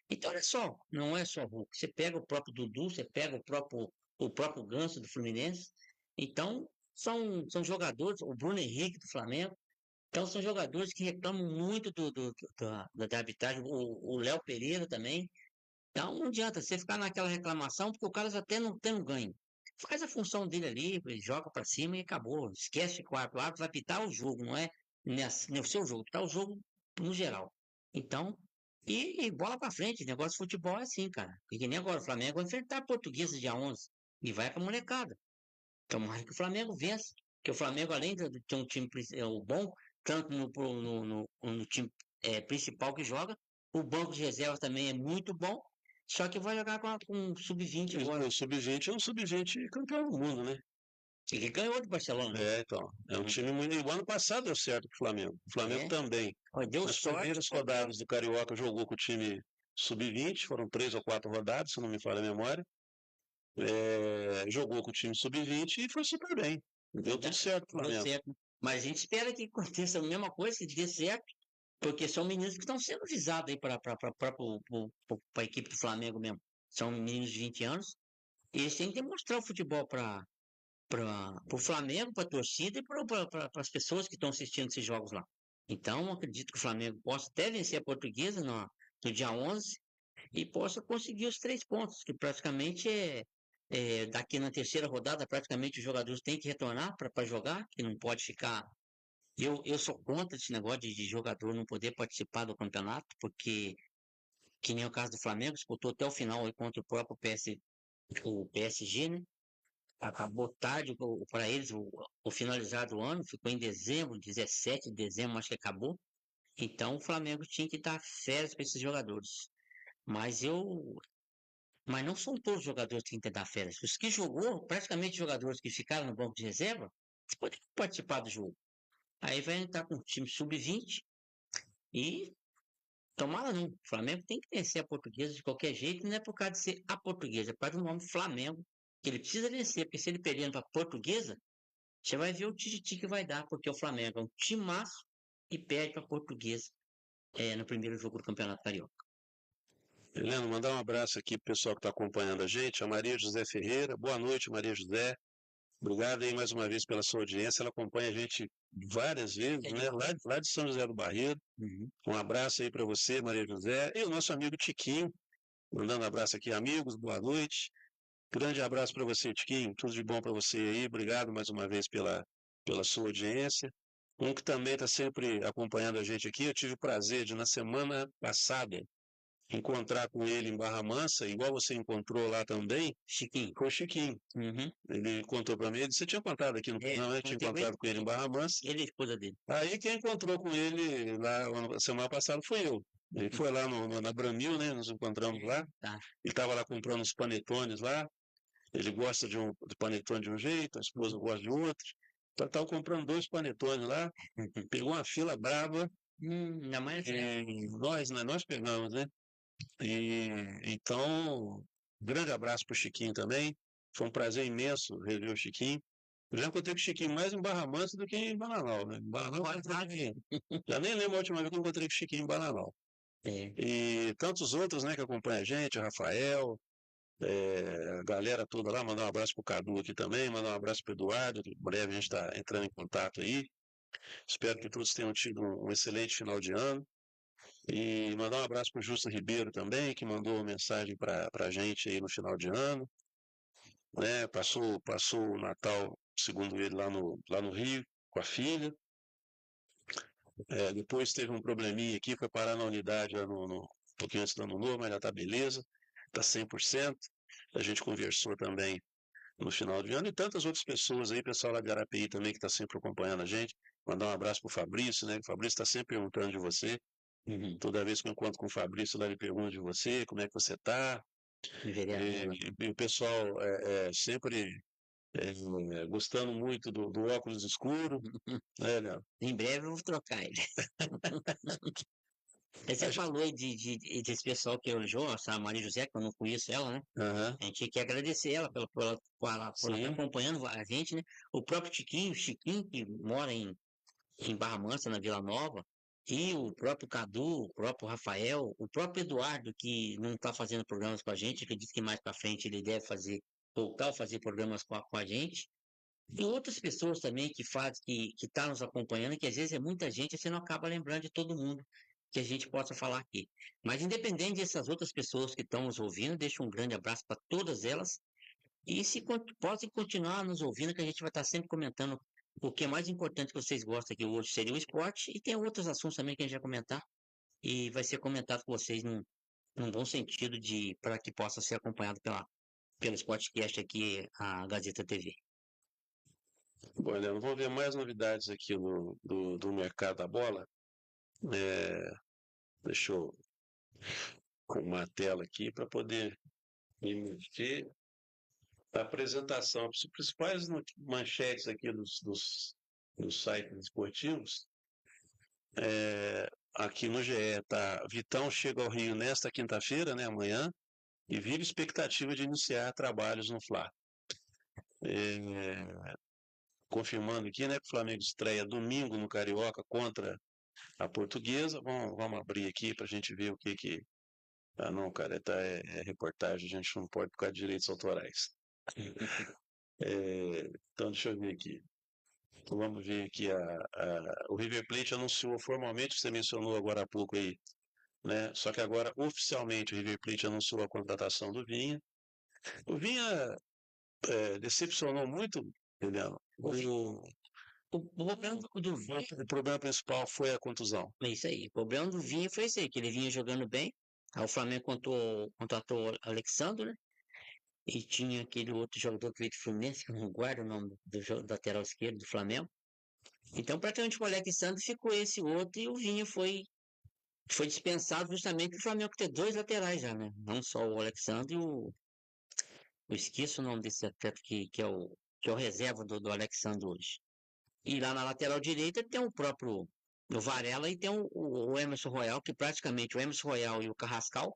Então, olha só, não é só Hulk. Você pega o próprio Dudu, você pega o próprio Ganso do Fluminense. Então, são jogadores, o Bruno Henrique do Flamengo. Então, são jogadores que reclamam muito da arbitragem. O Léo Pereira também. Então, não adianta você ficar naquela reclamação, porque o cara já tem um ganho. Faz a função dele ali, ele joga para cima e acabou. Esquece que o árbitro vai pitar o jogo, não é no seu jogo, pitar o jogo no geral. Então, e bola para frente, negócio de futebol é assim, cara. E que nem agora, o Flamengo vai enfrentar a Portuguesa dia 11 e vai pra molecada. Tomara que o Flamengo vença, porque o Flamengo, além de ter um time bom, tanto no time principal que joga, O banco de reserva também é muito bom, só que vai jogar com sub-20 agora. O sub-20 é um sub-20 campeão do mundo, né? E que ganhou do Barcelona. Então. É um time muito. O ano passado deu certo pro Flamengo. O Flamengo também. Deu Nas sorte. primeiras rodadas do Carioca jogou com o time sub-20, foram 3 ou 4 rodadas, se não me falha a memória. Jogou com o time sub-20 e foi super bem. Deu tudo certo pro Deu Flamengo. certo. Mas a gente espera que aconteça a mesma coisa, que dê certo, porque são meninos que estão sendo visados aí para a equipe do Flamengo mesmo. São meninos de 20 anos. E eles têm que demonstrar o futebol para o Flamengo, para a torcida e para as pessoas que estão assistindo esses jogos lá. Então, acredito que o Flamengo possa até vencer a Portuguesa no dia 11 e possa conseguir os 3 pontos, que praticamente daqui na terceira rodada, praticamente os jogadores têm que retornar para jogar, que não pode ficar. Eu sou contra esse negócio de jogador não poder participar do campeonato, porque, que nem o caso do Flamengo, disputou até o final aí contra o próprio o PSG, né? Acabou tarde para eles o finalizar do ano, ficou em dezembro, 17 de dezembro, acho que acabou. Então o Flamengo tinha que dar férias para esses jogadores. Mas mas não são todos os jogadores que têm que dar férias. Os que jogou, praticamente jogadores que ficaram no banco de reserva, podem participar do jogo. Aí vai entrar com o time sub-20 e tomara não. O Flamengo tem que vencer a Portuguesa de qualquer jeito, não é por causa de ser a Portuguesa, é por causa do nome Flamengo, que ele precisa vencer, porque se ele perder para a Portuguesa, você vai ver o tititi que vai dar, porque o Flamengo é um timaço e perde para a Portuguesa no primeiro jogo do Campeonato Carioca. Helena, mandar um abraço aqui pro pessoal que está acompanhando a gente, a Maria José Ferreira. Boa noite, Maria José. Obrigado aí mais uma vez pela sua audiência. Ela acompanha a gente várias vezes, né? Lá de São José do Barreiro. Uhum. Um abraço aí para você, Maria José. E o nosso amigo Tiquinho, mandando um abraço aqui, amigos. Boa noite. Grande abraço para você, Tiquinho. Tudo de bom para você aí. Obrigado mais uma vez pela sua audiência. Um que também está sempre acompanhando a gente aqui. Eu tive o prazer de, na semana passada, encontrar com ele em Barra Mansa, igual você encontrou lá também, Chiquinho. com o Chiquinho. Uhum. Ele contou para mim, você tinha contado aqui no programa, né? Tinha encontrado com ele em Barra Mansa. Ele é a esposa dele. Aí quem encontrou com ele lá semana passada foi eu. Ele foi lá na Bramil, né? Nos encontramos lá. Tá. Ele estava lá comprando uns panetones lá. Ele gosta de panetone de um jeito, a esposa gosta de outro. Então estava comprando 2 panetones lá. Pegou uma fila brava. Ainda mais Nós pegamos, né? E então, grande abraço para o Chiquinho também. Foi um prazer imenso rever o Chiquinho. Eu já encontrei com o Chiquinho mais em Barra Mansa do que em Bananal, né? Em Bananal, já nem lembro a última vez que eu encontrei com o Chiquinho em Bananal. E tantos outros, né, que acompanham a gente, o Rafael, a galera toda lá, mandar um abraço pro Cadu aqui também, mandar um abraço pro Eduardo, que em breve a gente está entrando em contato aí. Espero que todos tenham tido um excelente final de ano. E mandar um abraço para o Justo Ribeiro também, que mandou uma mensagem para a gente aí no final de ano. Né? Passou o Natal, segundo ele, lá no Rio, com a filha. Depois teve um probleminha aqui, foi parar na unidade lá um pouquinho antes do ano novo, mas já está beleza, está 100%. A gente conversou também no final de ano e tantas outras pessoas aí, pessoal lá de Arapeí também que está sempre acompanhando a gente. Mandar um abraço para o Fabrício, né? O Fabrício está sempre perguntando de você. Toda vez que eu encontro com o Fabrício, lá ele pergunta de você, como é que você está. E o pessoal sempre gostando muito do óculos escuro. Né, Léo? Em breve eu vou trocar ele. Você falou aí desse pessoal que elogiou, a Maria José, que eu não conheço ela, né? A gente quer agradecer ela por estar acompanhando a gente, né? O próprio Chiquinho, que mora em Barra Mansa, na Vila Nova, e o próprio Cadu, o próprio Rafael, o próprio Eduardo, que não está fazendo programas com a gente, acredito que mais para frente ele deve voltar a fazer programas com a gente. E outras pessoas também que tá nos acompanhando, que às vezes é muita gente, você não acaba lembrando de todo mundo que a gente possa falar aqui. Mas independente dessas outras pessoas que estão nos ouvindo, deixo um grande abraço para todas elas. E se podem continuar nos ouvindo, que a gente vai estar sempre comentando o que é mais importante que vocês gostam aqui hoje seria o esporte, e tem outros assuntos também que a gente vai comentar, e vai ser comentado com vocês num bom sentido para que possa ser acompanhado pelo Sportcast aqui, a Gazeta TV. Bom, Leandro, vamos ver mais novidades aqui do mercado da bola. Deixa eu com uma tela aqui para poder me mexer. A apresentação, as principais manchetes aqui dos sites esportivos. Aqui no GE tá: Vitão chega ao Rio nesta quinta-feira, né, amanhã, e vive expectativa de iniciar trabalhos no Fla. Confirmando aqui, né, que o Flamengo estreia domingo no Carioca contra a Portuguesa. Vamos abrir aqui para a gente ver o que. Ah, não, cara, é reportagem, a gente não pode por causa de direitos autorais. Então, deixa eu ver aqui. Vamos ver aqui. O River Plate anunciou formalmente, você mencionou agora há pouco aí, né? Só que agora, oficialmente, o River Plate anunciou a contratação do Vinha. O Vinha decepcionou muito, Juliano. O problema principal foi a contusão. É isso aí. O problema do Vinha foi esse aí, que ele vinha jogando bem. Aí o Flamengo contratou o Alexandre, né? E tinha aquele outro jogador que veio do Fluminense, que eu não guardo o nome do lateral esquerdo do Flamengo. Então, praticamente o Alexandre ficou esse outro e o Vinha foi dispensado justamente para o Flamengo ter dois laterais já, né? Não só o Alexandre e o. Eu esqueço o nome desse atleta que é o reserva do Alexandre hoje. E lá na lateral direita tem o próprio o Varela e tem o Emerson Royal, que praticamente o Emerson Royal e o Carrascal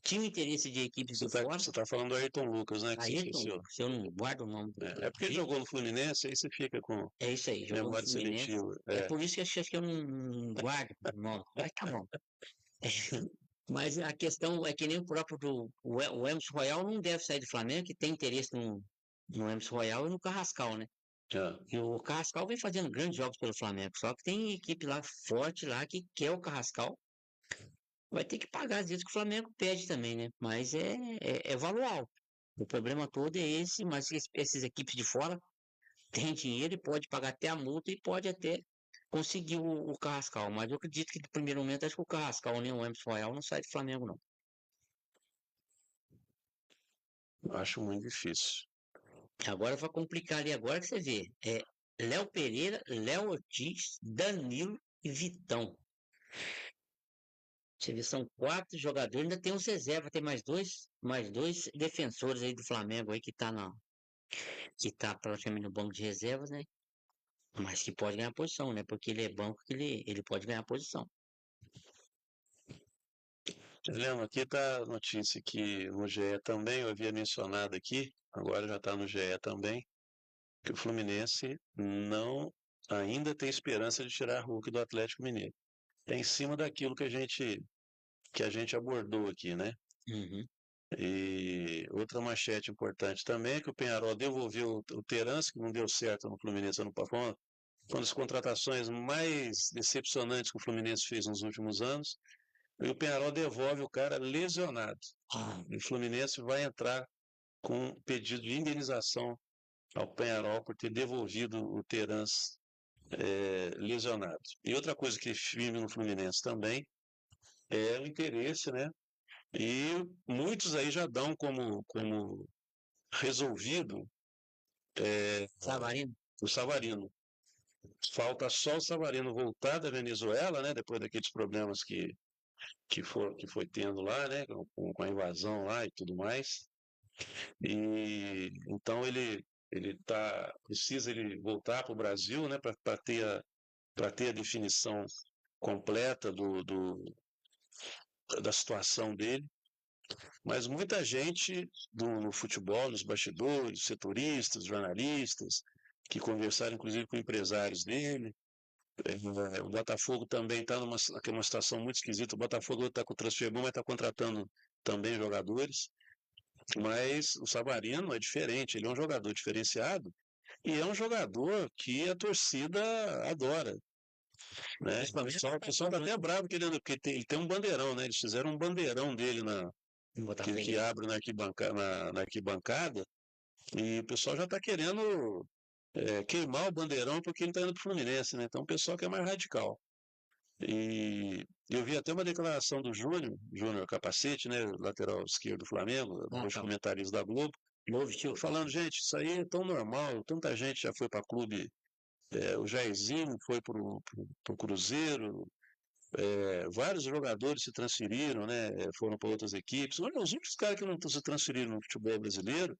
tinham interesse de equipes de fora. Você está falando do Ayrton Lucas, né? Que Ayrton, se eu não guardo o nome é porque jogou no Fluminense, aí você fica com É isso aí, jogou no memória Fluminense. seletiva. É por isso que acho que eu não guardo o nome. Mas tá bom. Mas a questão é que nem o próprio o Emerson Royal não deve sair do Flamengo, que tem interesse no Emerson Royal e no Carrascal, né? E o Carrascal vem fazendo grandes jogos pelo Flamengo, só que tem equipe lá forte lá que quer o Carrascal. Vai ter que pagar às vezes que o Flamengo pede também, né? Mas é valor alto. O problema todo é esse, mas essas equipes de fora têm dinheiro e pode pagar até a multa e pode até conseguir o Carrascal. Mas eu acredito que no primeiro momento acho que o Carrascal nem o Emerson Royal não sai do Flamengo, não. Acho muito difícil. Agora vai complicar ali agora que você vê. Léo Pereira, Léo Ortiz, Danilo e Vitão. Você vê, são 4 jogadores, ainda tem os reservas, tem mais dois defensores aí do Flamengo aí que tá praticamente no banco de reservas, né? Mas que pode ganhar posição, né? Porque ele é banco que ele pode ganhar posição. Leandro, aqui está a notícia que no GE também, eu havia mencionado aqui, agora já está no GE também, que o Fluminense não ainda tem esperança de tirar Hulk do Atlético Mineiro. É em cima daquilo que a gente abordou aqui, né? Uhum. E outra manchete importante também é que o Peñarol devolveu o Terence, que não deu certo no Fluminense ano passado, uma das contratações mais decepcionantes que o Fluminense fez nos últimos anos. E o Peñarol devolve o cara lesionado. E o Fluminense vai entrar com um pedido de indenização ao Peñarol por ter devolvido o Terence lesionado. E outra coisa que firme no Fluminense também é o interesse, né? E muitos aí já dão como resolvido Savarino? o Savarino. Falta só o Savarino voltar da Venezuela, né? Depois daqueles problemas que foi tendo lá, né? Com a invasão lá e tudo mais. E então precisa ele voltar para o Brasil, né? Para ter a definição completa da situação dele. Mas muita gente no futebol, nos bastidores, setoristas, jornalistas, que conversaram inclusive com empresários dele. O Botafogo também está numa situação muito esquisita. O Botafogo está com o transfer bom, mas está contratando também jogadores. Mas o Savarino é diferente, ele é um jogador diferenciado e é um jogador que a torcida adora. Né? O pessoal está até bravo porque ele tem um bandeirão, né? Eles fizeram um bandeirão dele que abre na arquibancada, e o pessoal já está querendo queimar o bandeirão porque ele está indo para o Fluminense, né? Então o pessoal que é mais radical. E eu vi até uma declaração do Júnior Capacete, né, lateral esquerdo do Flamengo, hoje comentarista da Globo, falando, gente, isso aí é tão normal, tanta gente já foi para clube, o Jairzinho foi para o Cruzeiro, Vários jogadores se transferiram, né? Foram para outras equipes. Olha, os únicos caras que não se transferiram no futebol brasileiro,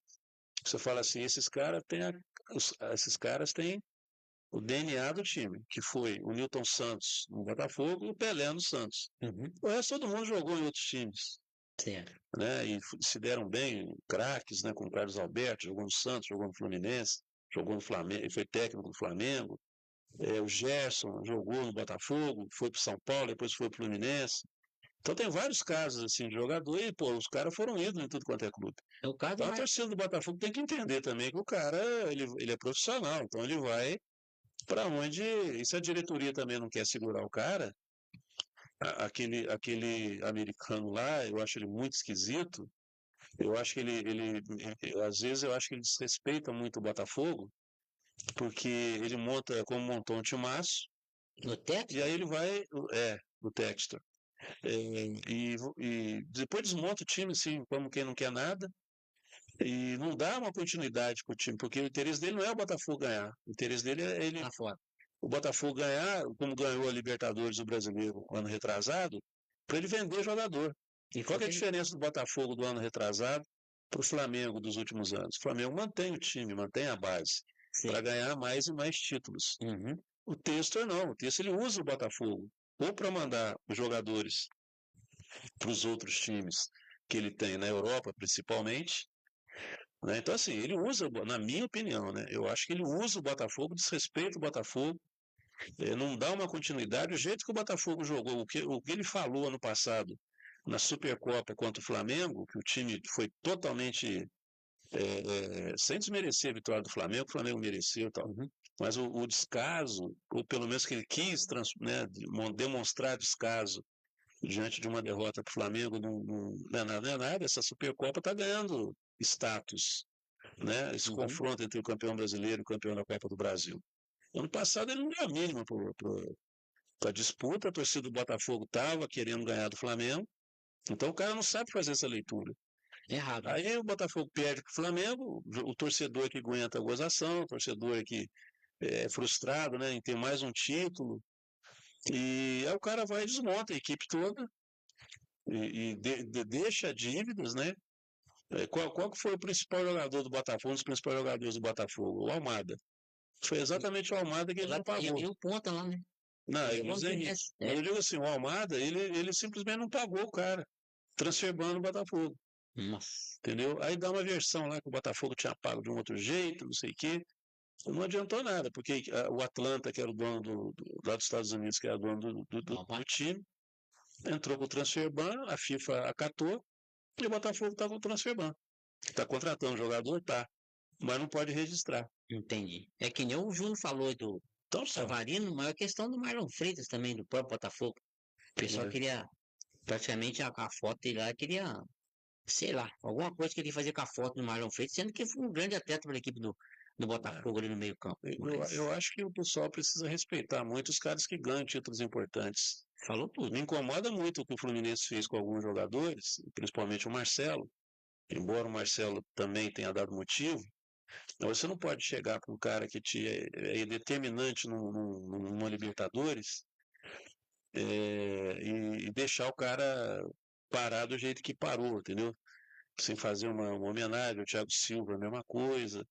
você fala assim, esses caras têm o DNA do time, que foi o Newton Santos no Botafogo e o Pelé no Santos. O resto todo mundo jogou em outros times. Certo. Né? E se deram bem, craques, né? Como o Carlos Alberto, jogou no Santos, jogou no Fluminense, jogou no Flamengo, foi técnico do Flamengo. O Gerson jogou no Botafogo, foi para São Paulo, depois foi para o Fluminense. Então tem vários casos assim de jogador e, pô, os caras foram ídolos em tudo quanto é clube. É o caso Então a mais. torcida do Botafogo tem que entender também que o cara, ele é profissional, então ele vai para onde, e se a diretoria também não quer segurar o cara, aquele americano lá, eu acho ele muito esquisito, eu acho que às vezes eu acho que ele desrespeita muito o Botafogo, porque ele monta, como montou um timaço, No teto? e aí ele vai, o Textor. E depois desmonta o time, assim, como quem não quer nada, e não dá uma continuidade para o time, porque o interesse dele não é o Botafogo ganhar, o interesse dele é ele, Tá fora. o Botafogo ganhar, como ganhou a Libertadores do Brasileiro ano retrasado, para ele vender jogador. E Qual foi que é a que ele. diferença do Botafogo do ano retrasado para o Flamengo dos últimos anos? O Flamengo mantém o time, mantém a base, para Sim. ganhar mais e mais títulos. Uhum. O Textor não, o Textor ele usa o Botafogo, ou para mandar os jogadores para os outros times que ele tem na Europa, principalmente. Né? Então, assim, ele usa, na minha opinião, né? Eu acho que ele usa o Botafogo, desrespeita o Botafogo, não dá uma continuidade. O jeito que o Botafogo jogou, o que ele falou ano passado na Supercopa contra o Flamengo, que o time foi totalmente sem desmerecer a vitória do o Flamengo mereceu e tal. Mas o descaso, ou pelo menos que ele quis demonstrar descaso diante de uma derrota para o Flamengo, não é nada. Essa Supercopa está ganhando status. Né? Esse confronto entre o campeão brasileiro e o campeão da Copa do Brasil. Ano passado ele não deu a mínima para a disputa, a torcida do Botafogo estava querendo ganhar do Flamengo, então o cara não sabe fazer essa leitura. Errado. Aí o Botafogo perde para o Flamengo, o torcedor que aguenta a gozação, o torcedor que é frustrado, né, em ter mais um título, e aí o cara vai e desmonta a equipe toda e deixa dívidas, né? Qual que foi o principal jogador do Botafogo, um dos principais jogadores do Botafogo? O Almada. Foi exatamente o Almada que ele não pagou. E o ponta lá, né? Não, é o Zé Henrique. Mas eu digo assim, o Almada, ele simplesmente não pagou o cara, transferbando o Botafogo. Nossa. Entendeu? Aí dá uma versão lá que o Botafogo tinha pago de um outro jeito, não sei o quê. Não adiantou nada, porque o Atlanta, que era o dono lá dos Estados Unidos, que era o dono do time, entrou com o transferban, a FIFA acatou, e o Botafogo está com o transferban. Está contratando o jogador, tá, mas não pode registrar. Entendi. É que nem o Júnior falou do Então, Savarino, mas a questão do Marlon Freitas também, do próprio Botafogo. O pessoal queria, praticamente a foto dele lá, queria, sei lá, alguma coisa que ele fazia com a foto do Marlon Freitas, sendo que foi um grande atleta pela equipe do Botafogo ali no meio campo. Eu acho que o pessoal precisa respeitar muito os caras que ganham títulos importantes. Falou tudo. Me incomoda muito o que o Fluminense fez com alguns jogadores, principalmente o Marcelo, embora o Marcelo também tenha dado motivo. Você não pode chegar para um cara que é determinante numa Libertadores e deixar o cara parar do jeito que parou, entendeu? Sem fazer uma homenagem ao Thiago Silva, a mesma coisa.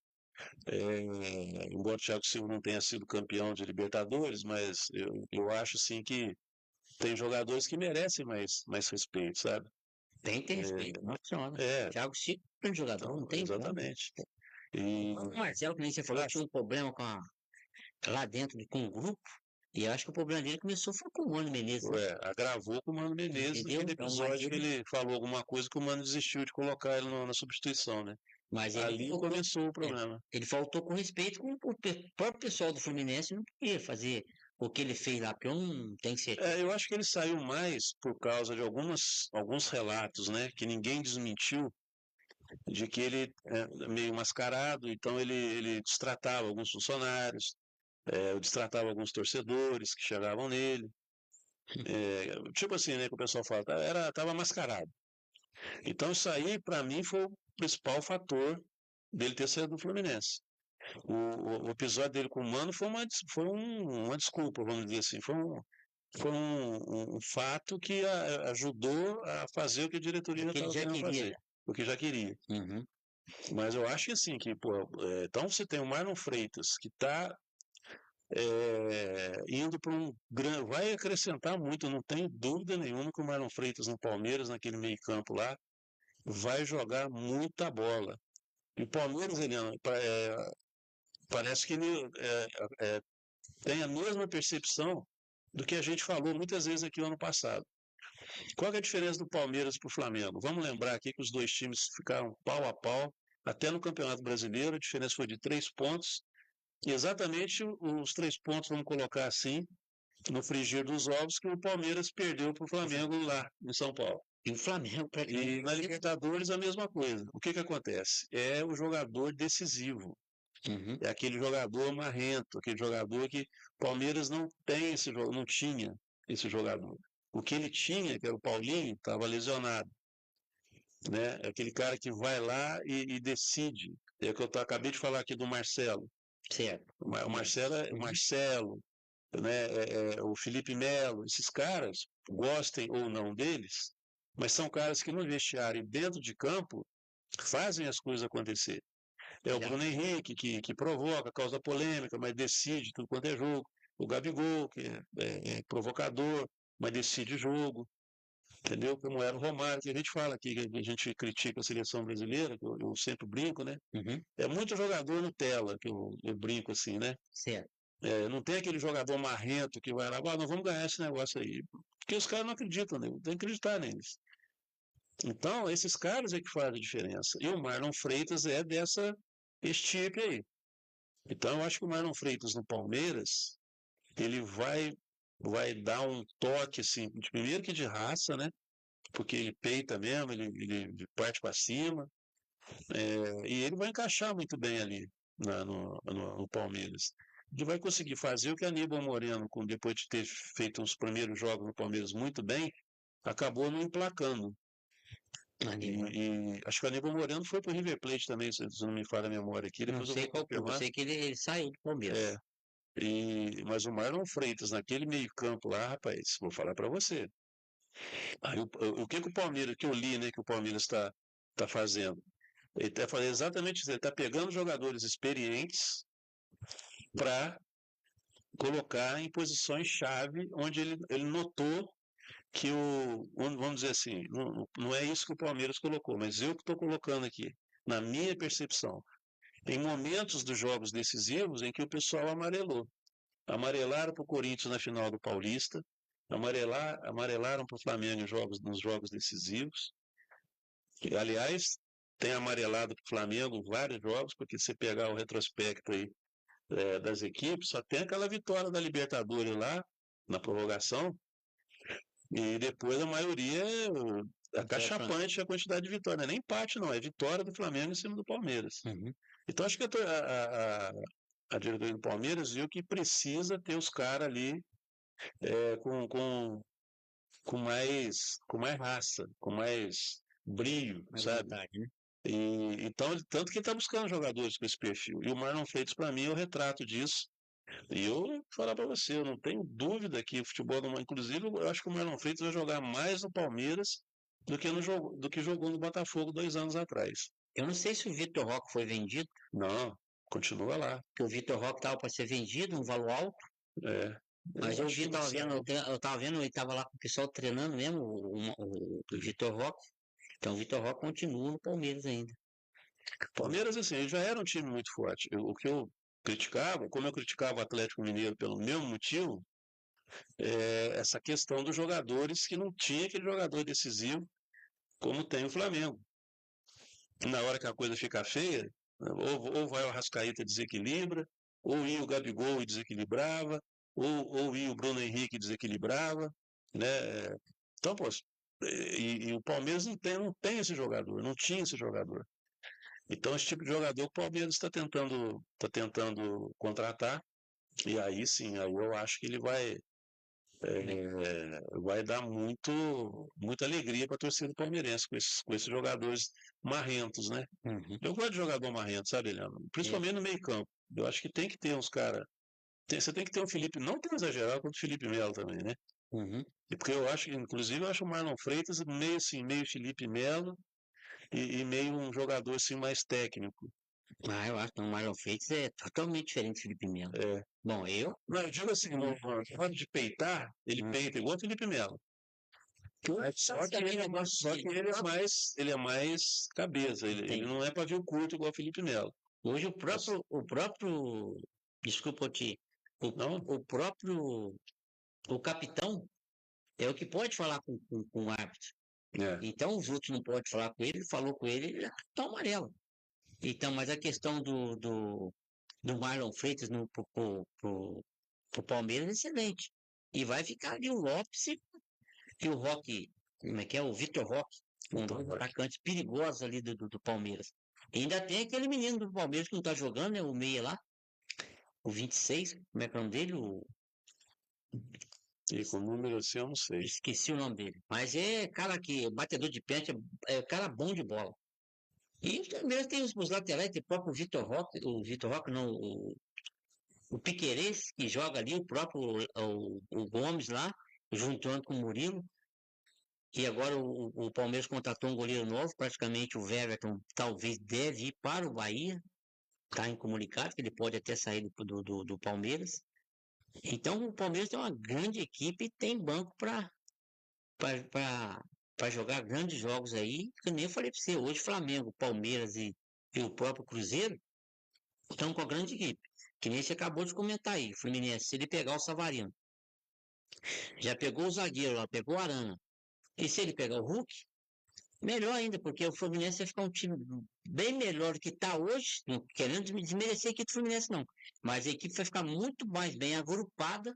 Embora o Thiago Silva não tenha sido campeão de Libertadores, mas eu acho assim que tem jogadores que merecem mais respeito, sabe? Tem que ter respeito, não funciona. Thiago Silva é um jogador, então, não tem exatamente. O Marcelo, que nem você falou, tinha um problema lá dentro com o grupo. E eu acho que o problema dele começou foi com o Mano Menezes. Né? Agravou com o Mano Menezes naquele episódio que ele falou alguma coisa que o Mano desistiu de colocar ele na substituição, né? Mas ali começou o problema. Ele faltou com respeito com o próprio pessoal do Fluminense, não podia fazer o que ele fez lá, porque eu não tenho certeza. Eu acho que ele saiu mais por causa de alguns relatos, né? Que ninguém desmentiu, de que ele é meio mascarado, então ele destratava alguns funcionários, destratava alguns torcedores que chegavam nele. Tipo assim, né, que o pessoal fala, tava mascarado. Então isso aí, para mim, foi o principal fator dele ter saído do Fluminense. O episódio dele com o Mano foi uma desculpa, vamos dizer assim, foi um fato que ajudou a fazer o que a diretoria já Que ele estava já querendo queria. fazer, o que já queria. Uhum. Mas eu acho que assim, que, pô, então você tem o Marlon Freitas, que está indo para um grande. Vai acrescentar muito, não tenho dúvida nenhuma que o Marlon Freitas no Palmeiras, naquele meio-campo lá, vai jogar muita bola. E o Palmeiras, Eliana, parece que ele tem a mesma percepção do que a gente falou muitas vezes aqui no ano passado. Qual é a diferença do Palmeiras para o Flamengo? Vamos lembrar aqui que os dois times ficaram pau a pau, até no Campeonato Brasileiro, a diferença foi de 3 pontos, e exatamente os 3 pontos, vamos colocar assim, no frigir dos ovos, que o Palmeiras perdeu para o Flamengo lá em São Paulo. E o Flamengo, E na Libertadores a mesma coisa. O que acontece? É o jogador decisivo. Uhum. É aquele jogador marrento, aquele jogador que o Palmeiras não tem esse não tinha esse jogador. O que ele tinha, que era o Paulinho, estava lesionado. Né? É aquele cara que vai lá e decide. É o que eu acabei de falar aqui do Marcelo. Certo. O Marcelo, né? O Felipe Melo, esses caras, gostem ou não deles, mas são caras que no vestiário e dentro de campo fazem as coisas acontecer. É o Bruno Henrique, que provoca, causa polêmica, mas decide tudo quanto é jogo. O Gabigol, que é provocador, mas decide jogo. Entendeu? Como era o Romário, que a gente fala aqui, que a gente critica a seleção brasileira, que eu sempre brinco, né? Uhum. É muito jogador Nutella, que eu brinco assim, né? Certo. Não tem aquele jogador marrento que vai lá, nós vamos ganhar esse negócio aí. Porque os caras não acreditam, né? Tem que acreditar neles. Então, esses caras é que fazem a diferença. E o Marlon Freitas é dessa estipe aí. Então, eu acho que o Marlon Freitas no Palmeiras, ele vai dar um toque, assim, primeiro que de raça, né? Porque ele peita mesmo, ele parte para cima, e ele vai encaixar muito bem ali no Palmeiras. Ele vai conseguir fazer o que Aníbal Moreno, depois de ter feito os primeiros jogos no Palmeiras muito bem, acabou não emplacando. E acho que o Aníbal Moreno foi para o River Plate também, se não me falha a memória aqui. Não Depois eu sei vou qual clube, eu confirmar. sei que ele saiu do Palmeiras. Mas o Marlon Freitas, naquele meio-campo lá, rapaz, vou falar para você. Aí, o que o Palmeiras, que eu li, né, que o Palmeiras está fazendo? Ele está fazendo exatamente isso, ele está pegando jogadores experientes para colocar em posições-chave onde ele notou que vamos dizer assim, não é isso que o Palmeiras colocou, mas eu que estou colocando aqui, na minha percepção. Em momentos dos jogos decisivos em que o pessoal amarelou. Amarelaram para o Corinthians na final do Paulista, amarelaram para o Flamengo nos jogos decisivos. Que, aliás, tem amarelado para o Flamengo vários jogos, porque se pegar o retrospecto aí das equipes, só tem aquela vitória da Libertadores lá, na prorrogação, e depois a maioria é acachapante a quantidade de vitórias. Não é nem empate, não, é vitória do Flamengo em cima do Palmeiras. Uhum. Então acho que a diretoria do Palmeiras viu que precisa ter os caras ali com mais raça, com mais brilho, sabe? Vontade, né? Então, tanto que ele está buscando jogadores com esse perfil. E o Marlon Freitas, para mim, é o retrato disso. E eu vou falar para você, eu não tenho dúvida que o futebol, inclusive, eu acho que o Marlon Freitas vai jogar mais no Palmeiras do que jogou no Botafogo 2 anos atrás. Eu não sei se o Vitor Roque foi vendido. Não, continua lá. Porque o Vitor Roque estava para ser vendido, um valor alto. Mas eu estava vendo, ele estava lá com o pessoal treinando mesmo, o Vitor Roque. Então o Vitor Roque continua no Palmeiras ainda. Palmeiras, assim, ele já era um time muito forte. O que eu criticava, como eu criticava o Atlético Mineiro pelo mesmo motivo, essa questão dos jogadores que não tinha aquele jogador decisivo como tem o Flamengo. Na hora que a coisa fica feia, ou vai o Arrascaeta desequilibra, ou ia o Gabigol e desequilibrava, ou ia o Bruno Henrique e desequilibrava, né? Então, pô, e o Palmeiras não tem esse jogador, não tinha esse jogador. Então, esse tipo de jogador o Palmeiras está tentando contratar, e aí sim, aí eu acho que ele vai dar muita alegria para a torcida palmeirense com esses jogadores marrentos, né? Uhum. Eu gosto de jogador marrento, sabe, Eliano? Principalmente no meio campo. Eu acho que tem que ter uns caras. Você tem que ter um Felipe, não tão exagerado quanto o Felipe Melo também, né? Uhum. E porque eu acho, inclusive, eu acho o Marlon Freitas meio assim, meio Felipe Melo e meio um jogador assim mais técnico. Ah, eu acho que o Marlon Freitas é totalmente diferente do Felipe Melo. É. Bom, eu. Não, eu digo assim, na hora de peitar, ele peita igual o Felipe Melo. Só que ele é mais, ele é mais cabeça, ele não é pavio curto igual o Felipe Melo. Hoje desculpa Não? o próprio, o capitão é o que pode falar com o árbitro. É. Então os outros não podem falar com ele falou com ele é cartão amarelo. Então, mas a questão do Marlon Freitas pro Palmeiras é excelente. E vai ficar ali o Lopes e o Roque, como é que é? O Vitor Roque, um dos atacantes perigosos ali do Palmeiras. E ainda tem aquele menino do Palmeiras que não tá jogando, né? O meia lá, o 26, como é que é o nome dele? E com o número assim eu não sei. Esqueci o nome dele. Mas é cara que batedor de pênalti, é cara bom de bola. E também tem os laterais, tem o próprio o Vitor Roque não, o Piquerez, que joga ali, o próprio o Gomes lá, juntando com o Murilo. E agora o Palmeiras contratou um goleiro novo, praticamente o Everton talvez deve ir para o Bahia. Está incomunicado que ele pode até sair do Palmeiras. Então o Palmeiras tem uma grande equipe e tem banco para jogar grandes jogos aí. Que nem eu falei para você, hoje Flamengo, Palmeiras e o próprio Cruzeiro estão com a grande equipe. Que nem você acabou de comentar aí, Fluminense, se ele pegar o Savarino. Já pegou o zagueiro lá, pegou o Arana. E se ele pegar o Hulk, melhor ainda, porque o Fluminense vai ficar um time bem melhor do que está hoje, não querendo desmerecer a equipe do Fluminense, não. Mas a equipe vai ficar muito mais bem agrupada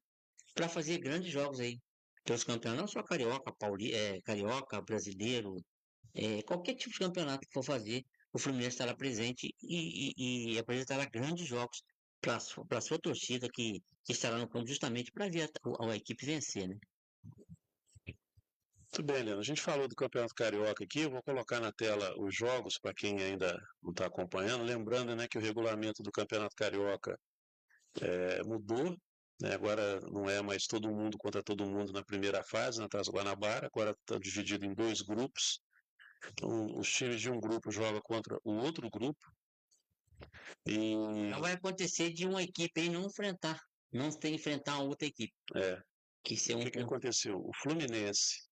para fazer grandes jogos aí. Então, os campeonatos, não só carioca, carioca, brasileiro, qualquer tipo de campeonato que for fazer, o Fluminense estará presente e apresentará grandes jogos para a sua torcida que estará no campo justamente para ver a equipe vencer, né? Muito bem, Leandro. A gente falou do Campeonato Carioca aqui, eu vou colocar na tela os jogos para quem ainda não está acompanhando. Lembrando, né, que o regulamento do Campeonato Carioca mudou, né, agora não é mais todo mundo contra todo mundo na primeira fase, na Taça Guanabara, agora está dividido em 2 grupos. Então, os times de um grupo jogam contra o outro grupo. E Não vai acontecer de uma equipe aí não ter enfrentar a outra equipe. Que ser o que aconteceu? O Fluminense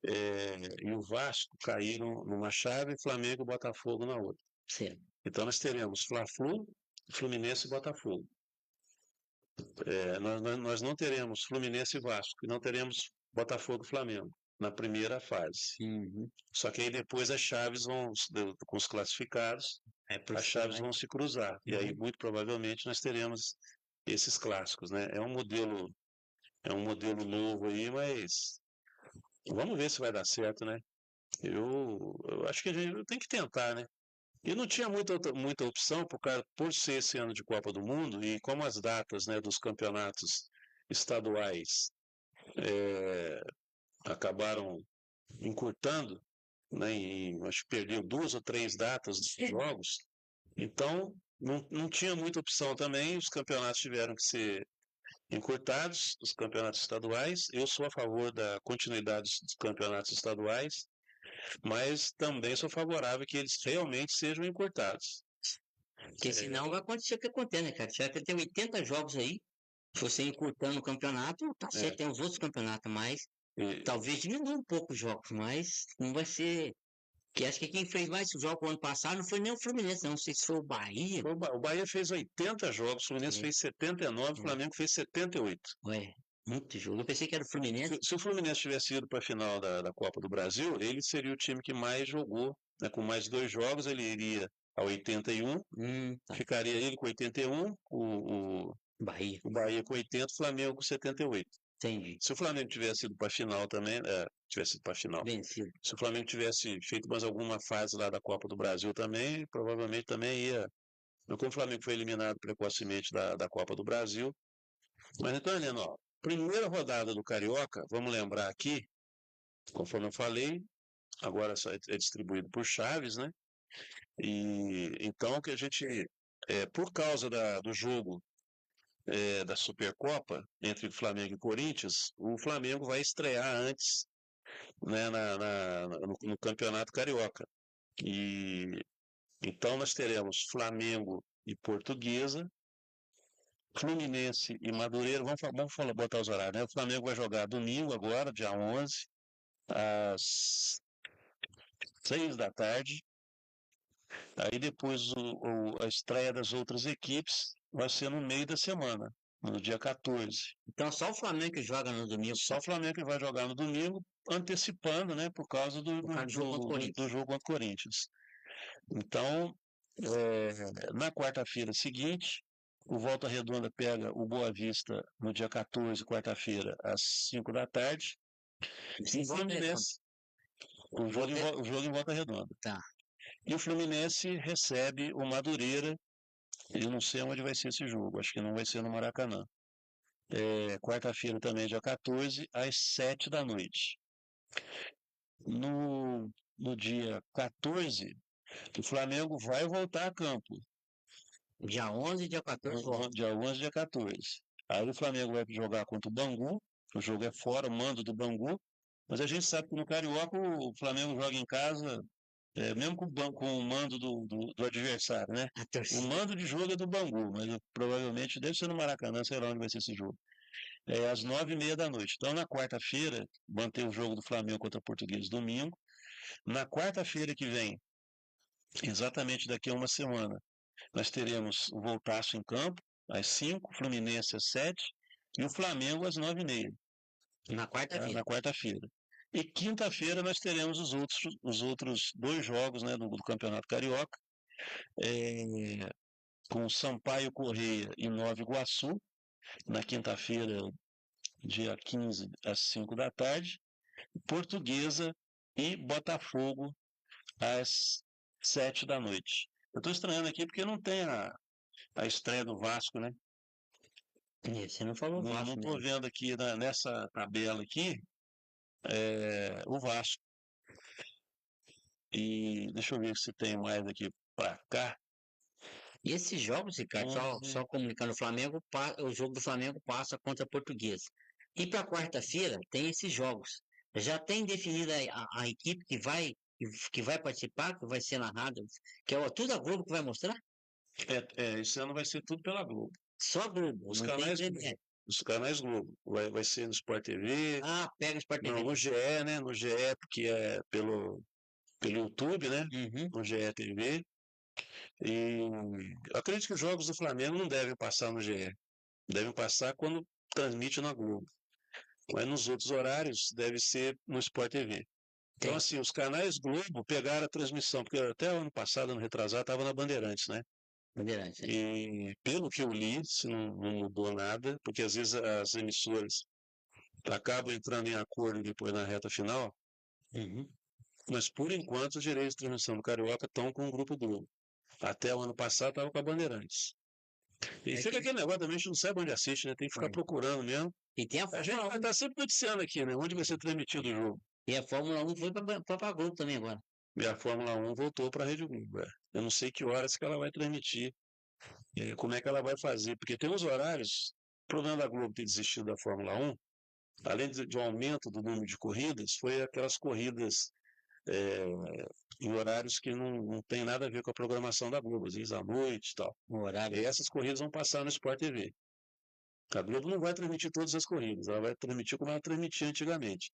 e o Vasco caíram numa chave, Flamengo e Botafogo na outra. Certo. Então nós teremos Fla-Flu, Fluminense e Botafogo. Nós não teremos Fluminense e Vasco, e não teremos Botafogo e Flamengo na primeira fase. Uhum. Só que aí depois as chaves com os classificados, as chaves vão se cruzar. E aí muito provavelmente nós teremos esses clássicos, né? É um modelo novo aí, mas vamos ver se vai dar certo, né? Eu acho que a gente tem que tentar, né? E não tinha muita opção por ser esse ano de Copa do Mundo e como as datas, né, dos campeonatos estaduais acabaram encurtando, né, acho que perdeu 2 ou 3 datas dos jogos, então não tinha muita opção também, os campeonatos tiveram que ser encurtados, os campeonatos estaduais. Eu sou a favor da continuidade dos campeonatos estaduais, mas também sou favorável que eles realmente sejam encurtados. Porque senão vai acontecer o que acontece, né, cara? Você vai ter 80 jogos aí, se você encurtando o campeonato, tá certo, tem os outros campeonatos, mas talvez diminua um pouco os jogos, mas não vai ser. Que acho que quem fez mais jogos no ano passado não foi nem o Fluminense, não sei se foi o Bahia. O Bahia fez 80 jogos, o Fluminense fez 79, o Flamengo fez 78. Ué, muito jogo. Eu pensei que era o Fluminense. Se o Fluminense tivesse ido para a final da Copa do Brasil, ele seria o time que mais jogou, né? Com mais 2 jogos, ele iria a 81, Tá. ficaria ele com 81, Bahia. o Bahia com 80, o Flamengo com 78. Entendi. Se o Flamengo tivesse ido para a final também, tivesse ido para a final. Vencido. Se o Flamengo tivesse feito mais alguma fase lá da Copa do Brasil também, provavelmente também ia. Como o Flamengo foi eliminado precocemente da Copa do Brasil. Mas então, Helena, ó, primeira rodada do Carioca, vamos lembrar aqui, conforme eu falei, agora é distribuído por chaves, né? E então que a gente, por causa do jogo da Supercopa entre Flamengo e Corinthians, o Flamengo vai estrear antes, né, no Campeonato Carioca. E então nós teremos Flamengo e Portuguesa, Fluminense e Madureira. Vamos botar os horários, né? O Flamengo vai jogar domingo agora, dia 11, às 6 da tarde. Aí depois a estreia das outras equipes vai ser no meio da semana, no dia 14. Então só o Flamengo que joga no domingo. Só o Flamengo que vai jogar no domingo, antecipando, né, por causa do jogo contra o Corinthians. Então, na quarta-feira seguinte, o Volta Redonda pega o Boa Vista no dia 14, quarta-feira, às 5 da tarde. E o Fluminense. O jogo em Volta Redonda. Tá. E o Fluminense recebe o Madureira. Eu não sei onde vai ser esse jogo, acho que não vai ser no Maracanã. Quarta-feira também, dia 14, às 7 da noite. No dia 14, o Flamengo vai voltar a campo. Dia 11 e dia 14 volta. Dia 11 e dia 14. Aí o Flamengo vai jogar contra o Bangu, o jogo é fora, o mando do Bangu, mas a gente sabe que no Carioca o Flamengo joga em casa, mesmo com o mando do adversário, né? O mando de jogo é do Bangu, mas provavelmente deve ser no Maracanã, sei lá onde vai ser esse jogo. Às 9h30 da noite. Então, na quarta-feira, mantém o jogo do Flamengo contra o Português domingo. Na quarta-feira que vem, exatamente daqui a uma semana, nós teremos o Voltaço em campo, às 5, Fluminense às 7 e o Flamengo às 9h30. Na quarta-feira. Na quarta-feira. E quinta-feira nós teremos os outros 2 jogos, né, do Campeonato Carioca, com Sampaio Correia e Nova Iguaçu, na quinta-feira, dia 15, às 5 da tarde, Portuguesa e Botafogo às 7 da noite. Eu estou estranhando aqui porque não tem a estreia do Vasco, né? Você não falou Vasco. Não estou vendo aqui nessa tabela aqui o Vasco. E deixa eu ver se tem mais aqui para cá. E esses jogos, Ricardo, só comunicando o Flamengo, o jogo do Flamengo passa contra a Portuguesa. E para quarta-feira tem esses jogos. Já tem definida a equipe que vai participar, que vai ser narrada, que é tudo a Globo que vai mostrar? Esse ano vai ser tudo pela Globo. Só a Globo. Os canais Globo. Vai ser no Sport TV. Ah, pega o Sport TV. Não, no GE, né? No GE, porque é pelo YouTube, né? Uhum. No GE TV. E eu acredito que os jogos do Flamengo não devem passar no GE. Devem passar quando transmite na Globo. Mas nos outros horários deve ser no Sport TV. Então, assim, os canais Globo pegaram a transmissão, porque até o ano passado, ano retrasado, estava na Bandeirantes, né? Bandeirantes. E pelo que eu li, se não mudou nada, porque às vezes as emissoras acabam entrando em acordo depois na reta final, mas por enquanto os direitos de transmissão do Carioca estão com o Grupo Globo. Até o ano passado estava com a Bandeirantes. E fica aquele negócio também, a gente não sabe onde assiste, né? Tem que ficar procurando mesmo. E tem a gente vai estar sempre noticiando aqui, né? Onde vai ser transmitido o jogo. E a Fórmula 1 foi para a Globo também agora. E a Fórmula 1 voltou para a Rede Globo. Eu não sei que horas que ela vai transmitir. Como é que ela vai fazer? Porque tem uns horários. O problema da Globo ter desistido da Fórmula 1, além de um aumento do número de corridas, foi aquelas corridas em horários que não tem nada a ver com a programação da Globo, às vezes à noite e tal. E essas corridas vão passar no Sport TV. A Globo não vai transmitir todas as corridas, ela vai transmitir como ela transmitia antigamente.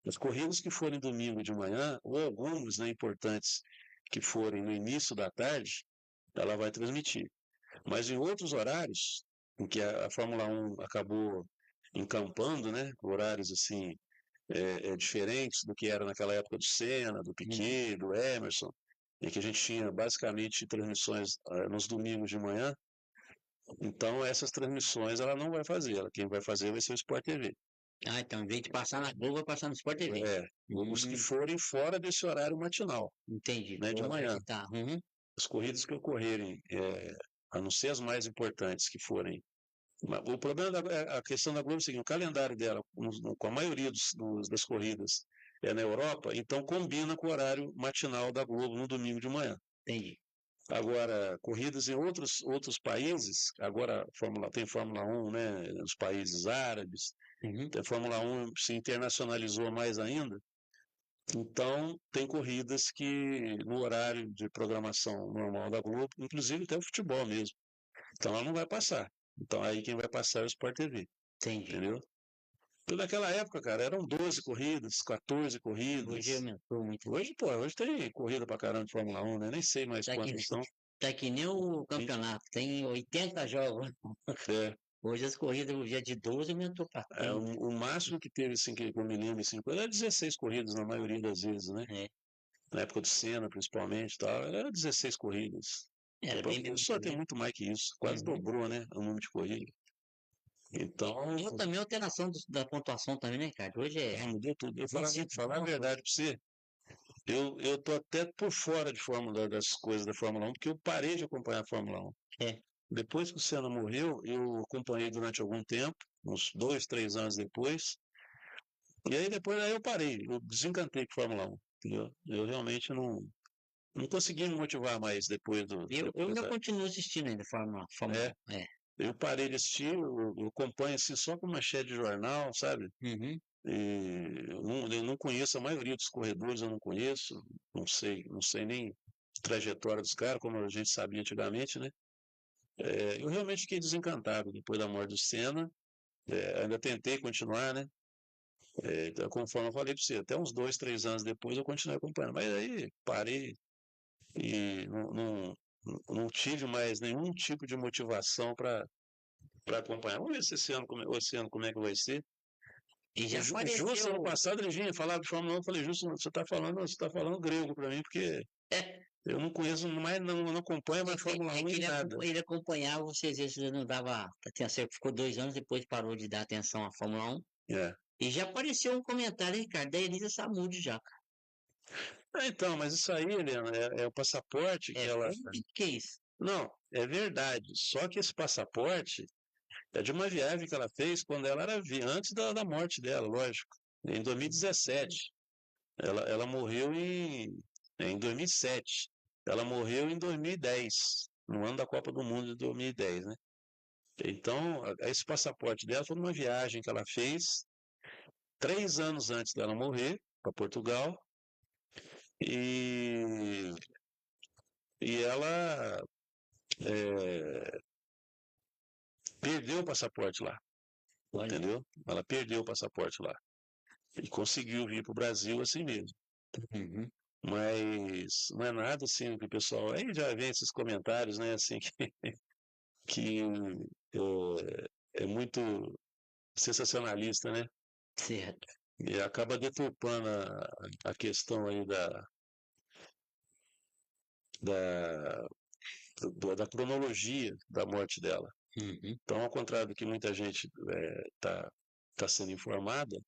As corridas que forem domingo de manhã, ou algumas, né, importantes que forem no início da tarde, ela vai transmitir. Mas em outros horários, em que a Fórmula 1 acabou encampando, né, horários assim diferentes do que era naquela época do Senna, do Piquet, do Emerson, em que a gente tinha basicamente transmissões nos domingos de manhã. Então essas transmissões ela não vai fazer, quem vai fazer vai ser o Sport TV. Ah, então em vez de passar na Globo, vai passar no Sport TV. Os que forem fora desse horário matinal. Entendi. Né, de manhã. Tá. As corridas que ocorrerem, a não ser as mais importantes que forem. O problema a questão da Globo é o seguinte: o calendário dela, com a maioria das corridas na Europa, então combina com o horário matinal da Globo no domingo de manhã. Entendi. Agora, corridas em outros países, agora tem Fórmula 1, né, nos países árabes, a Fórmula 1 se internacionalizou mais ainda, então tem corridas que no horário de programação normal da Globo, inclusive até o futebol mesmo, então ela não vai passar. Então aí quem vai passar é o Sport TV, Entendi. entendeu? Porque naquela época, cara, eram 12 corridas, 14 corridas. Hoje aumentou muito. Hoje tem corrida pra caramba de Fórmula 1, né? Nem sei mais quantas são. Tá que nem o campeonato, tem 80 jogos. É, Hoje as corridas, o dia de 12 aumentou para 30. o máximo que teve, assim, que eu me lembro, assim, era 16 corridas na maioria das vezes, né? É. Na época do Senna, principalmente, tal, era 16 corridas. Era bem menos. Só tem muito mais que isso, quase dobrou, né, o número de corridas. Então, E também a alteração da pontuação também, né, cara? Hoje mudou tudo. Eu 25 falar a pontos. verdade pra você, eu tô até por fora de das coisas da Fórmula 1, porque eu parei de acompanhar a Fórmula 1. É. Depois que o Senna morreu, eu acompanhei durante algum tempo, uns 2, 3 anos depois, e aí depois eu parei, eu desencantei com Fórmula 1, entendeu? Eu realmente não consegui me motivar mais depois Eu depois ainda continuo assistindo ainda Fórmula 1. É. Eu parei de assistir, eu acompanho assim só com manchete de jornal, sabe? Uhum. E eu não conheço a maioria dos corredores, eu não conheço, não sei nem a trajetória dos caras, como a gente sabia antigamente, né? Eu realmente fiquei desencantado depois da morte do Senna, ainda tentei continuar, né? Então, conforme eu falei para você, até uns 2, 3 anos depois eu continuei acompanhando, mas aí parei e não tive mais nenhum tipo de motivação para acompanhar. Vamos ver se esse ano como é que vai ser. E já O Justo, ano apareceu. passado, ele vinha falar de Fórmula 1, eu falei, Justo, você está falando grego para mim, porque É, eu não conheço mais, não acompanho mais Fórmula 1 que em nada. ele acompanhava, vocês vezes ele não dava atenção. Ficou 2 anos depois parou de dar atenção à Fórmula 1. É. E já apareceu um comentário, Ricardo, da Elisa Samúdio já. Então, mas isso aí, Helena, é o passaporte que ela. Que é isso? Não, é verdade. Só que esse passaporte é de uma viagem que ela fez quando ela era antes da morte dela, lógico. Em 2017. Ela morreu em 2007. Ela morreu em 2010, no ano da Copa do Mundo de 2010, né? Então, esse passaporte dela foi numa viagem que ela fez 3 anos antes dela morrer, para Portugal, e, e ela perdeu o passaporte lá, Olha. entendeu? Ela perdeu o passaporte lá e conseguiu vir para o Brasil assim mesmo. Uhum. Mas não é nada assim que o pessoal. Aí já vem esses comentários, né? Assim, que é muito sensacionalista, né? Certo. E acaba deturpando a questão aí da, da cronologia da morte dela. Uhum. Então, ao contrário do que muita gente tá sendo informada,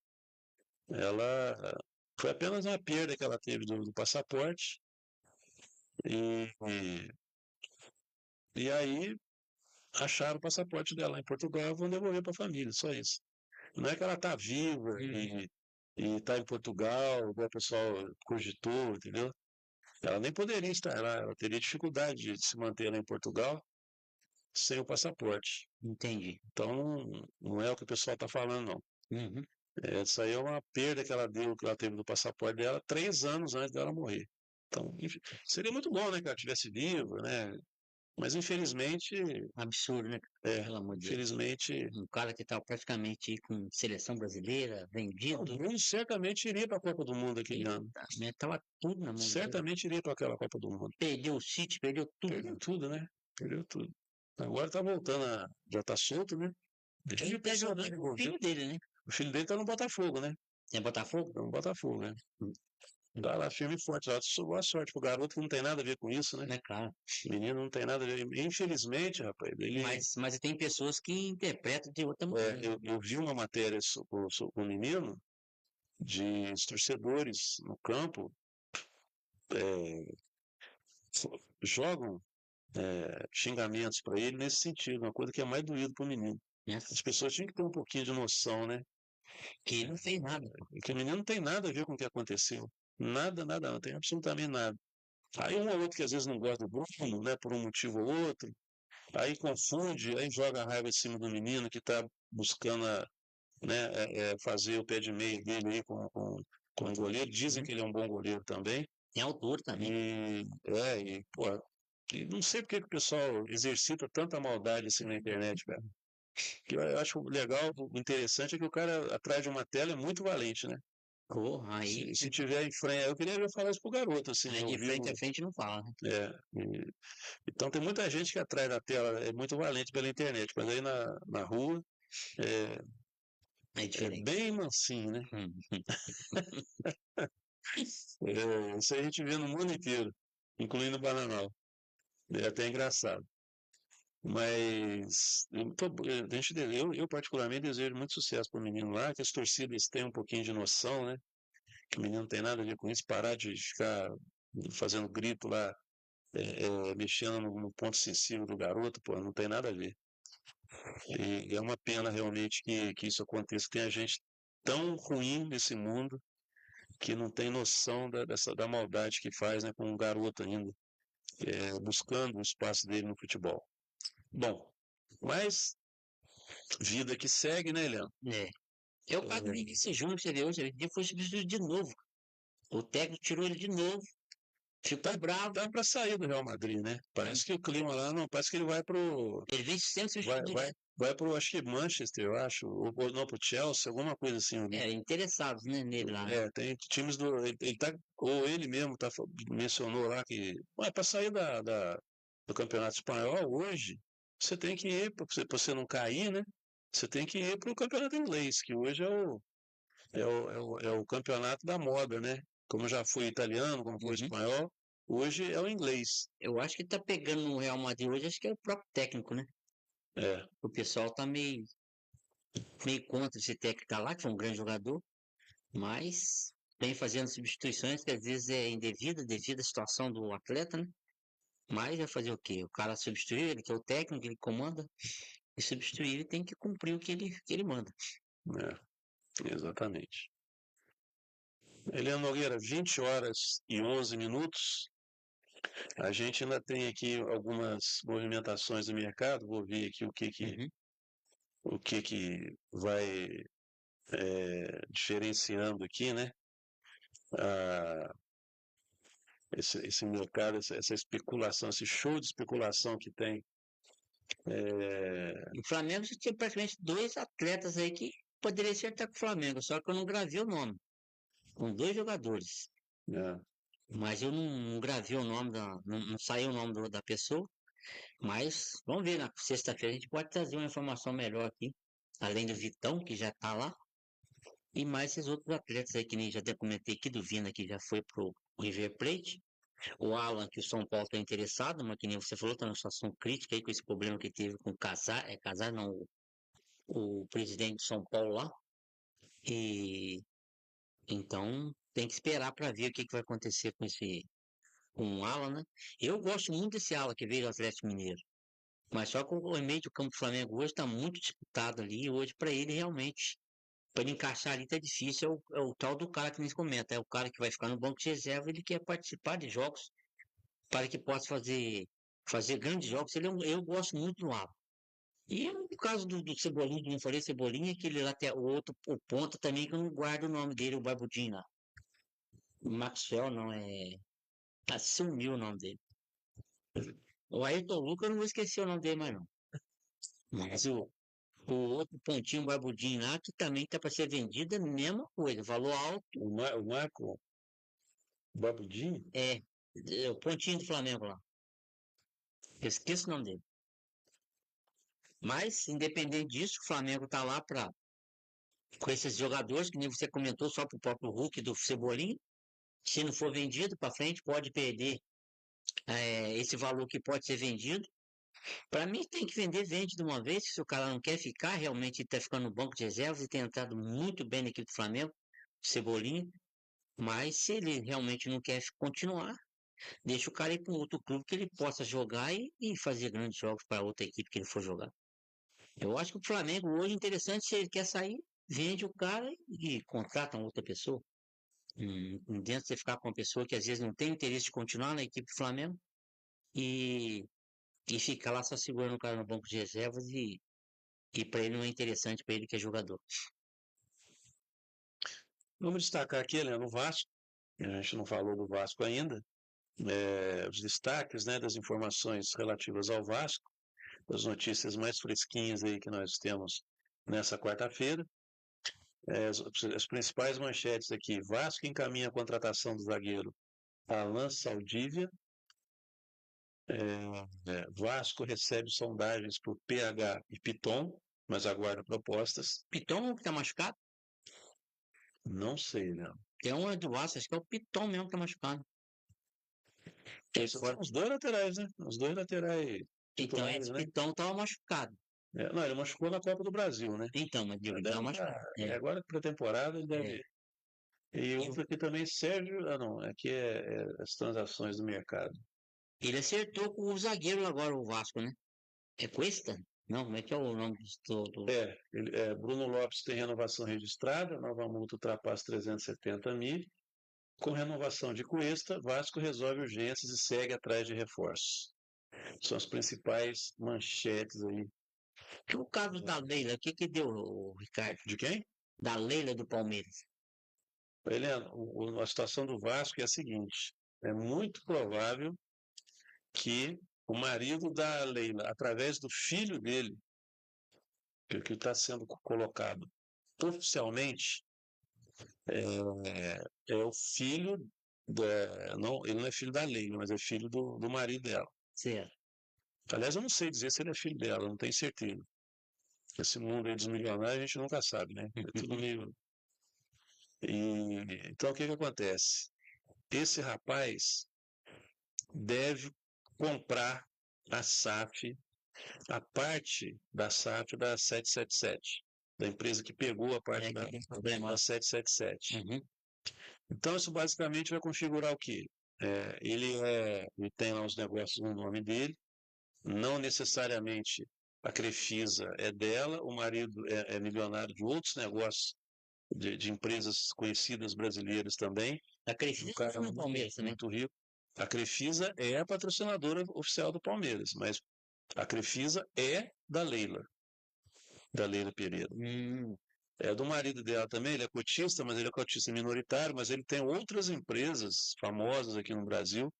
ela foi apenas uma perda que ela teve do passaporte e, e aí acharam o passaporte dela em Portugal e vão devolver para a família, só isso. Não é que ela está viva e está em Portugal, igual o pessoal cogitou, entendeu? Ela nem poderia estar lá, ela teria dificuldade de se manter lá em Portugal sem o passaporte. Entendi. Então, não é o que o pessoal está falando, não. Uhum. Essa aí é uma perda que ela teve no passaporte dela 3 anos antes dela morrer. Então, enfim, seria muito bom, né, que ela estivesse viva, né? Mas infelizmente, Absurdo, né? Pelo amor de Deus. infelizmente, Um cara que tá praticamente aí com seleção brasileira, o vendido. mundo certamente iria para a Copa do Mundo aquele ano. Tava tudo na mão dele. Certamente iria para aquela Copa do Mundo. Perdeu o City, perdeu tudo. Perdeu tudo, né? Perdeu tudo. Agora tá voltando já tá solto, né? Ele tá jogando com o filho dele, né? O filho dele tá no Botafogo, né? É Botafogo? Tá no Botafogo, né? Tá lá firme e forte. Boa sorte pro garoto que não tem nada a ver com isso, né? É claro. O menino não tem nada a ver. Infelizmente, rapaz, ele. Mas tem pessoas que interpretam de outra maneira. Eu vi uma matéria sobre o menino, de torcedores no campo, jogam xingamentos para ele nesse sentido, uma coisa que é mais doído para o menino. As pessoas tinham que ter um pouquinho de noção, né? Que ele não fez nada. Que o menino não tem nada a ver com o que aconteceu. Nada, nada, não tem absolutamente nada. Aí um ou outro que às vezes não gosta do Bruno, né, por um motivo ou outro, aí confunde, aí joga a raiva em cima do menino que está buscando né, fazer o pé de meio dele aí com o goleiro. Dizem que ele é um bom goleiro também. Tem altura também. Pô, e não sei porque que o pessoal exercita tanta maldade assim na internet, cara. Que eu acho legal, interessante é que o cara atrás de uma tela é muito valente, né? Aí, Se tiver em frente, eu queria falar isso pro garoto, assim, aí eu de frente vivo. a frente não fala, né? Então tem muita gente que atrás da tela é muito valente pela internet, mas aí na rua é, É é diferente. bem mansinho, né? Isso aí a gente vê no mundo inteiro, incluindo o Bananal. É até engraçado. Mas eu particularmente desejo muito sucesso para o menino lá, que as torcidas tenham um pouquinho de noção, né? Que o menino não tem nada a ver com isso, parar de ficar fazendo grito lá, mexendo no ponto sensível do garoto, pô, não tem nada a ver. E é uma pena realmente que isso aconteça. Tem a gente tão ruim nesse mundo que não tem noção da maldade que faz, né, com um garoto ainda, buscando o espaço dele no futebol. Bom, mas vida que segue, né, Leandro? É o caso do Vinícius Júnior, você vê hoje, ele foi substituído de novo. O técnico tirou ele de novo, ficou bravo. Tá para sair do Real Madrid, né? Parece que o clima lá não, parece que ele vai pro Ele vem sendo substituído. vai pro, acho que Manchester, eu acho, ou não pro Chelsea, alguma coisa assim. Interessados, né, nele lá. Tem times ele tá, ou ele mesmo mencionou lá que, para sair do Campeonato Espanhol hoje, você tem que ir, para você não cair, né? Você tem que ir para o Campeonato Inglês, que hoje é o campeonato da moda, né? Como já foi italiano, como foi espanhol, hoje é o inglês. Eu acho que tá pegando no Real Madrid hoje, acho que é o próprio técnico, né? O pessoal tá meio contra esse técnico lá, que foi um grande jogador, mas vem fazendo substituições que às vezes é indevida, devido à situação do atleta, né? Mas vai fazer o quê? O cara substituir, ele que é o técnico, ele comanda, e substituir ele tem que cumprir o que ele manda. Exatamente. Eliane Nogueira, 20 horas e 11 minutos. A gente ainda tem aqui algumas movimentações do mercado. Vou ver aqui o que vai diferenciando aqui, né? Esse mercado, essa especulação, esse show de especulação que tem. E o Flamengo já tinha praticamente dois atletas aí que poderia ser até com o Flamengo, só que eu não gravei o nome. Com dois jogadores. Mas eu não gravei o nome não saiu o nome da pessoa. Mas vamos ver, na sexta-feira a gente pode trazer uma informação melhor aqui. Além do Vitão, que já tá lá. E mais esses outros atletas aí, que nem já até comentei aqui, do Vina, que já foi pro River Plate. O Alan, que o São Paulo está interessado, mas que nem você falou, está numa situação crítica aí com esse problema que teve com o Casar não, o presidente de São Paulo lá. E então tem que esperar para ver o que vai acontecer com o Alan, né? Eu gosto muito desse Alan que veio do Atlético Mineiro. Mas só que o meio de campo do Flamengo hoje está muito disputado ali. Hoje, para ele, realmente, para ele encaixar ali, tá difícil. É o tal do cara que nem se comenta. É o cara que vai ficar no banco de reserva. Ele quer participar de jogos para que possa fazer grandes jogos. Eu gosto muito do Alan. E no caso do Cebolinha, que não falei, Cebolinha, aquele lá, o outro, o ponta também, que eu não guardo o nome dele, o Barbudinho lá. O Maxwell, não é. Sumiu o nome dele. O Ayrton Lucas, eu não vou esquecer o nome dele mais não. Mas o outro pontinho barbudinho lá, que também tá para ser vendido, é a mesma coisa, valor alto. O Marco Barbudinho? É o pontinho do Flamengo lá. Eu esqueço o nome dele. Mas, independente disso, o Flamengo tá lá com esses jogadores, que nem você comentou, só pro próprio Hulk do Cebolinha. Se não for vendido para frente, pode perder esse valor que pode ser vendido. Para mim, tem que vender, vende de uma vez. Se o cara não quer ficar, realmente está ficando no banco de reservas e tem entrado muito bem na equipe do Flamengo, Cebolinha. Mas se ele realmente não quer continuar, deixa o cara ir para um outro clube que ele possa jogar e fazer grandes jogos para outra equipe que ele for jogar. Eu acho que o Flamengo hoje é interessante, se ele quer sair, vende o cara e contrata uma outra pessoa. Dentro de você ficar com uma pessoa que às vezes não tem interesse de continuar na equipe do Flamengo e, e ficar lá só segurando o cara no banco de reservas e para ele não é interessante para ele que é jogador. Vamos destacar aqui, Helena, o Vasco. A gente não falou do Vasco ainda. Os destaques, né, das informações relativas ao Vasco, as notícias mais fresquinhas aí que nós temos nessa quarta-feira. As principais manchetes aqui: Vasco encaminha a contratação do zagueiro Alan Saldívia. Vasco recebe sondagens por PH e Piton, mas aguarda propostas. Piton que tá machucado? Não sei, né? Tem um do Vasco, acho que é o Piton mesmo que tá machucado. Esses são os dois laterais, né? Os dois laterais Então, titulares, esse né? Piton tava machucado. Não, ele machucou na Copa do Brasil, né? Então, mas ele tava machucado. Agora que pré-temporada ele deve. E outro aqui também, Sérgio. Ah, não, aqui as transações do mercado. Ele acertou com o zagueiro agora, o Vasco, né? É Cuesta? Não, como é que é o nome do... Bruno Lopes tem renovação registrada, nova multa ultrapassa 370 mil. Com renovação de Cuesta, Vasco resolve urgências e segue atrás de reforços. São as principais manchetes aí. O caso da Leila, o que deu, Ricardo? De quem? Da Leila do Palmeiras. Helena, a situação do Vasco é a seguinte: é muito provável que o marido da Leila, através do filho dele, que está sendo colocado oficialmente, é o filho não, ele não é filho da Leila, mas é filho do marido dela. Certo. Aliás, eu não sei dizer se ele é filho dela, não tenho certeza. Esse mundo aí dos milionários a gente nunca sabe, né? É tudo meio. Então o que acontece? Esse rapaz deve comprar a SAF, a parte da SAF da 777, da empresa que pegou a parte da 777. Uhum. Então isso basicamente vai configurar o quê? Ele tem lá os negócios no nome dele, não necessariamente a Crefisa é dela, o marido é milionário de outros negócios de empresas conhecidas brasileiras também. A Crefisa é no Palmeiras também. Muito rico. A Crefisa é a patrocinadora oficial do Palmeiras, mas a Crefisa é da Leila Pereira. É do marido dela também, ele é cotista, mas ele é cotista minoritário, mas ele tem outras empresas famosas aqui no Brasil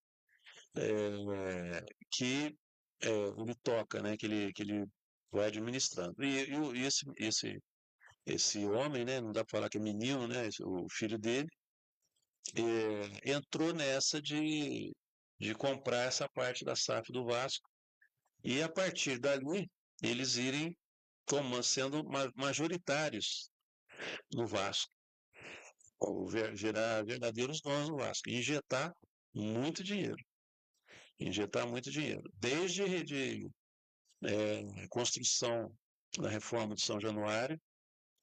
que ele toca, né, que ele vai administrando. E esse homem, né, não dá para falar que é menino, né, o filho dele, entrou nessa de comprar essa parte da SAF do Vasco e a partir dali eles irem sendo majoritários no Vasco, gerar verdadeiros donos no Vasco, injetar muito dinheiro, desde construção da reforma de São Januário,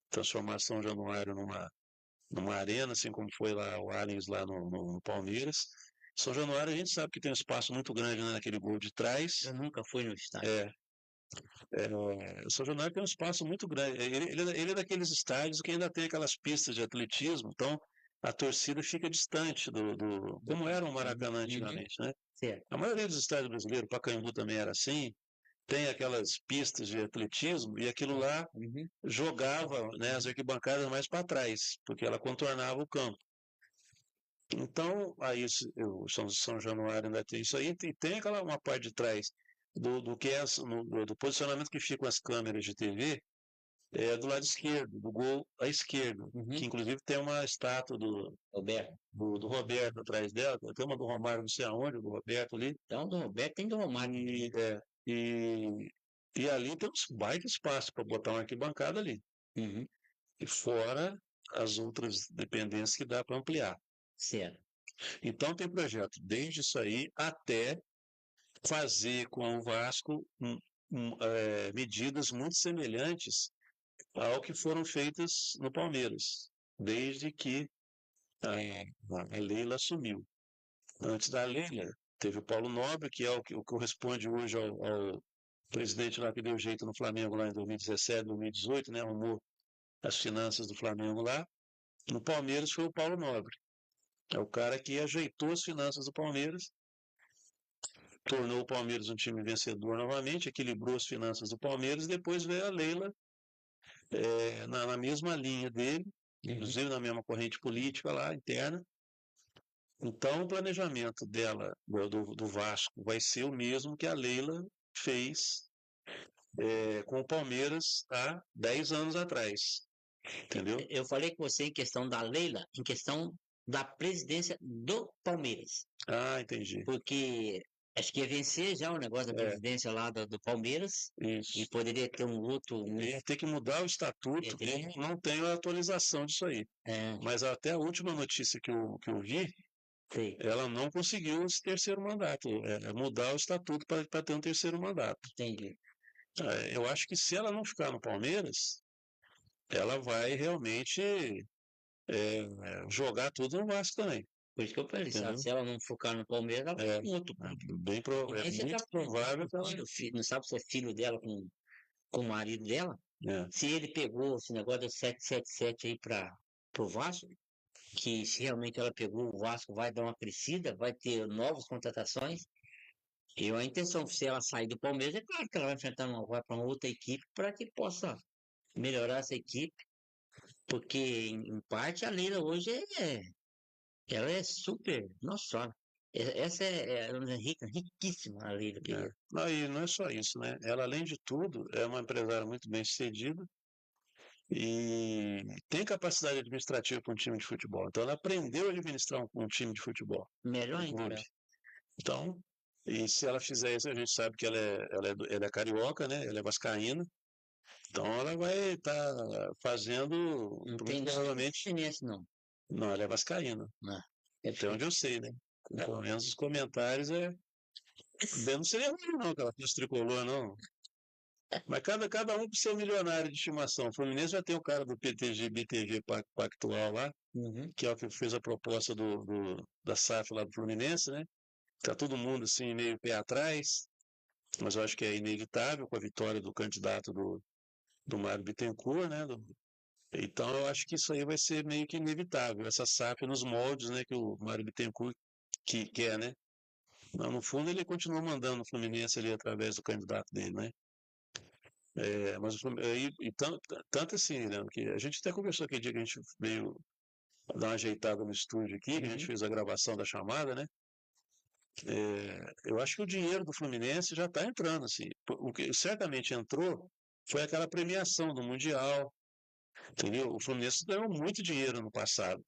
transformar São Januário numa arena, assim como foi lá o Allianz lá no Palmeiras. São Januário a gente sabe que tem um espaço muito grande, né, naquele gol de trás. Eu nunca fui no estádio. O São Januário tem um espaço muito grande. Ele é daqueles estádios que ainda tem aquelas pistas de atletismo, então a torcida fica distante como era o Maracanã antigamente, né? Certo. A maioria dos estádios brasileiros, Pacaembu também era assim, tem aquelas pistas de atletismo e aquilo lá jogava, né, as arquibancadas mais para trás, porque ela contornava o campo. Então, aí o São Januário ainda tem isso aí, e tem uma parte de trás do posicionamento que ficam as câmeras de TV, do lado esquerdo, do gol à esquerda, que inclusive tem uma estátua do Roberto atrás dela, tem uma do Romário, não sei aonde, do Roberto ali. Então, do Roberto tem do Romário. E ali tem uns baita espaço para botar uma arquibancada ali. E fora as outras dependências que dá para ampliar. Certo. Então tem projeto desde isso aí até fazer com o Vasco medidas muito semelhantes ao que foram feitas no Palmeiras, desde que a Leila assumiu. Antes da Leila, teve o Paulo Nobre, que é o que corresponde hoje ao presidente lá que deu jeito no Flamengo lá em 2017, 2018, né, arrumou as finanças do Flamengo lá. No Palmeiras foi o Paulo Nobre. É o cara que ajeitou as finanças do Palmeiras, tornou o Palmeiras um time vencedor novamente, equilibrou as finanças do Palmeiras, e depois veio a Leila na mesma linha dele, inclusive na mesma corrente política lá, interna. Então, o planejamento dela, do Vasco, vai ser o mesmo que a Leila fez com o Palmeiras há 10 anos atrás. Entendeu? Eu falei com você em questão da Leila, em questão da presidência do Palmeiras. Ah, entendi. Porque acho que ia vencer já o negócio da presidência lá do Palmeiras. Isso. E poderia ter um outro. Ia ter que mudar o estatuto, não tenho a atualização disso aí. Mas até a última notícia que eu vi, Sim. ela não conseguiu esse terceiro mandato. Mudar o estatuto para ter um terceiro mandato. Entendi. Eu acho que se ela não ficar no Palmeiras, ela vai realmente jogar tudo no Vasco também. Por isso que eu falei, se ela não focar no Palmeiras, ela vai muito. Muito provável que ela... Não sabe se é filho dela com o marido dela. Se ele pegou esse negócio do 777 aí para o Vasco, que se realmente ela pegou, o Vasco vai dar uma crescida, vai ter novas contratações. E a intenção, se ela sair do Palmeiras, é claro que ela vai enfrentar vai para uma outra equipe para que possa melhorar essa equipe. Porque, em parte, a Leila hoje ela é super. Nossa, essa ela é rica, riquíssima, a Leila. Não, e não é só isso, né? Ela, além de tudo, é uma empresária muito bem sucedida e tem capacidade administrativa para um time de futebol. Então, ela aprendeu a administrar um time de futebol. Melhor ainda. Então, e se ela fizer isso, a gente sabe que ela é carioca, né? Ela é vascaína. Então, ela vai estar fazendo... Não tem provavelmente... não. Não, ela é vascaína. Até onde eu sei, né? Pelo menos os comentários não seria ruim, não, que ela fosse tricolor, não. Mas cada um com seu milionário de estimação. O Fluminense já tem o cara do PTG, BTG Pactual lá, que é o que fez a proposta da SAF lá do Fluminense, né? Tá todo mundo assim, meio pé atrás, mas eu acho que é inevitável com a vitória do candidato do Mário Bittencourt, né? Então eu acho que isso aí vai ser meio que inevitável, essa SAF nos moldes, né, que o Mário Bittencourt quer, né? Mas, no fundo, ele continua mandando o Fluminense ali através do candidato dele, né? Mas tanto assim, né, que a gente até conversou aquele dia que a gente veio dar uma ajeitada no estúdio aqui, que a gente fez a gravação da chamada, né? Eu acho que o dinheiro do Fluminense já está entrando, assim. O que certamente entrou foi aquela premiação do Mundial, entendeu? O Fluminense ganhou muito dinheiro no passado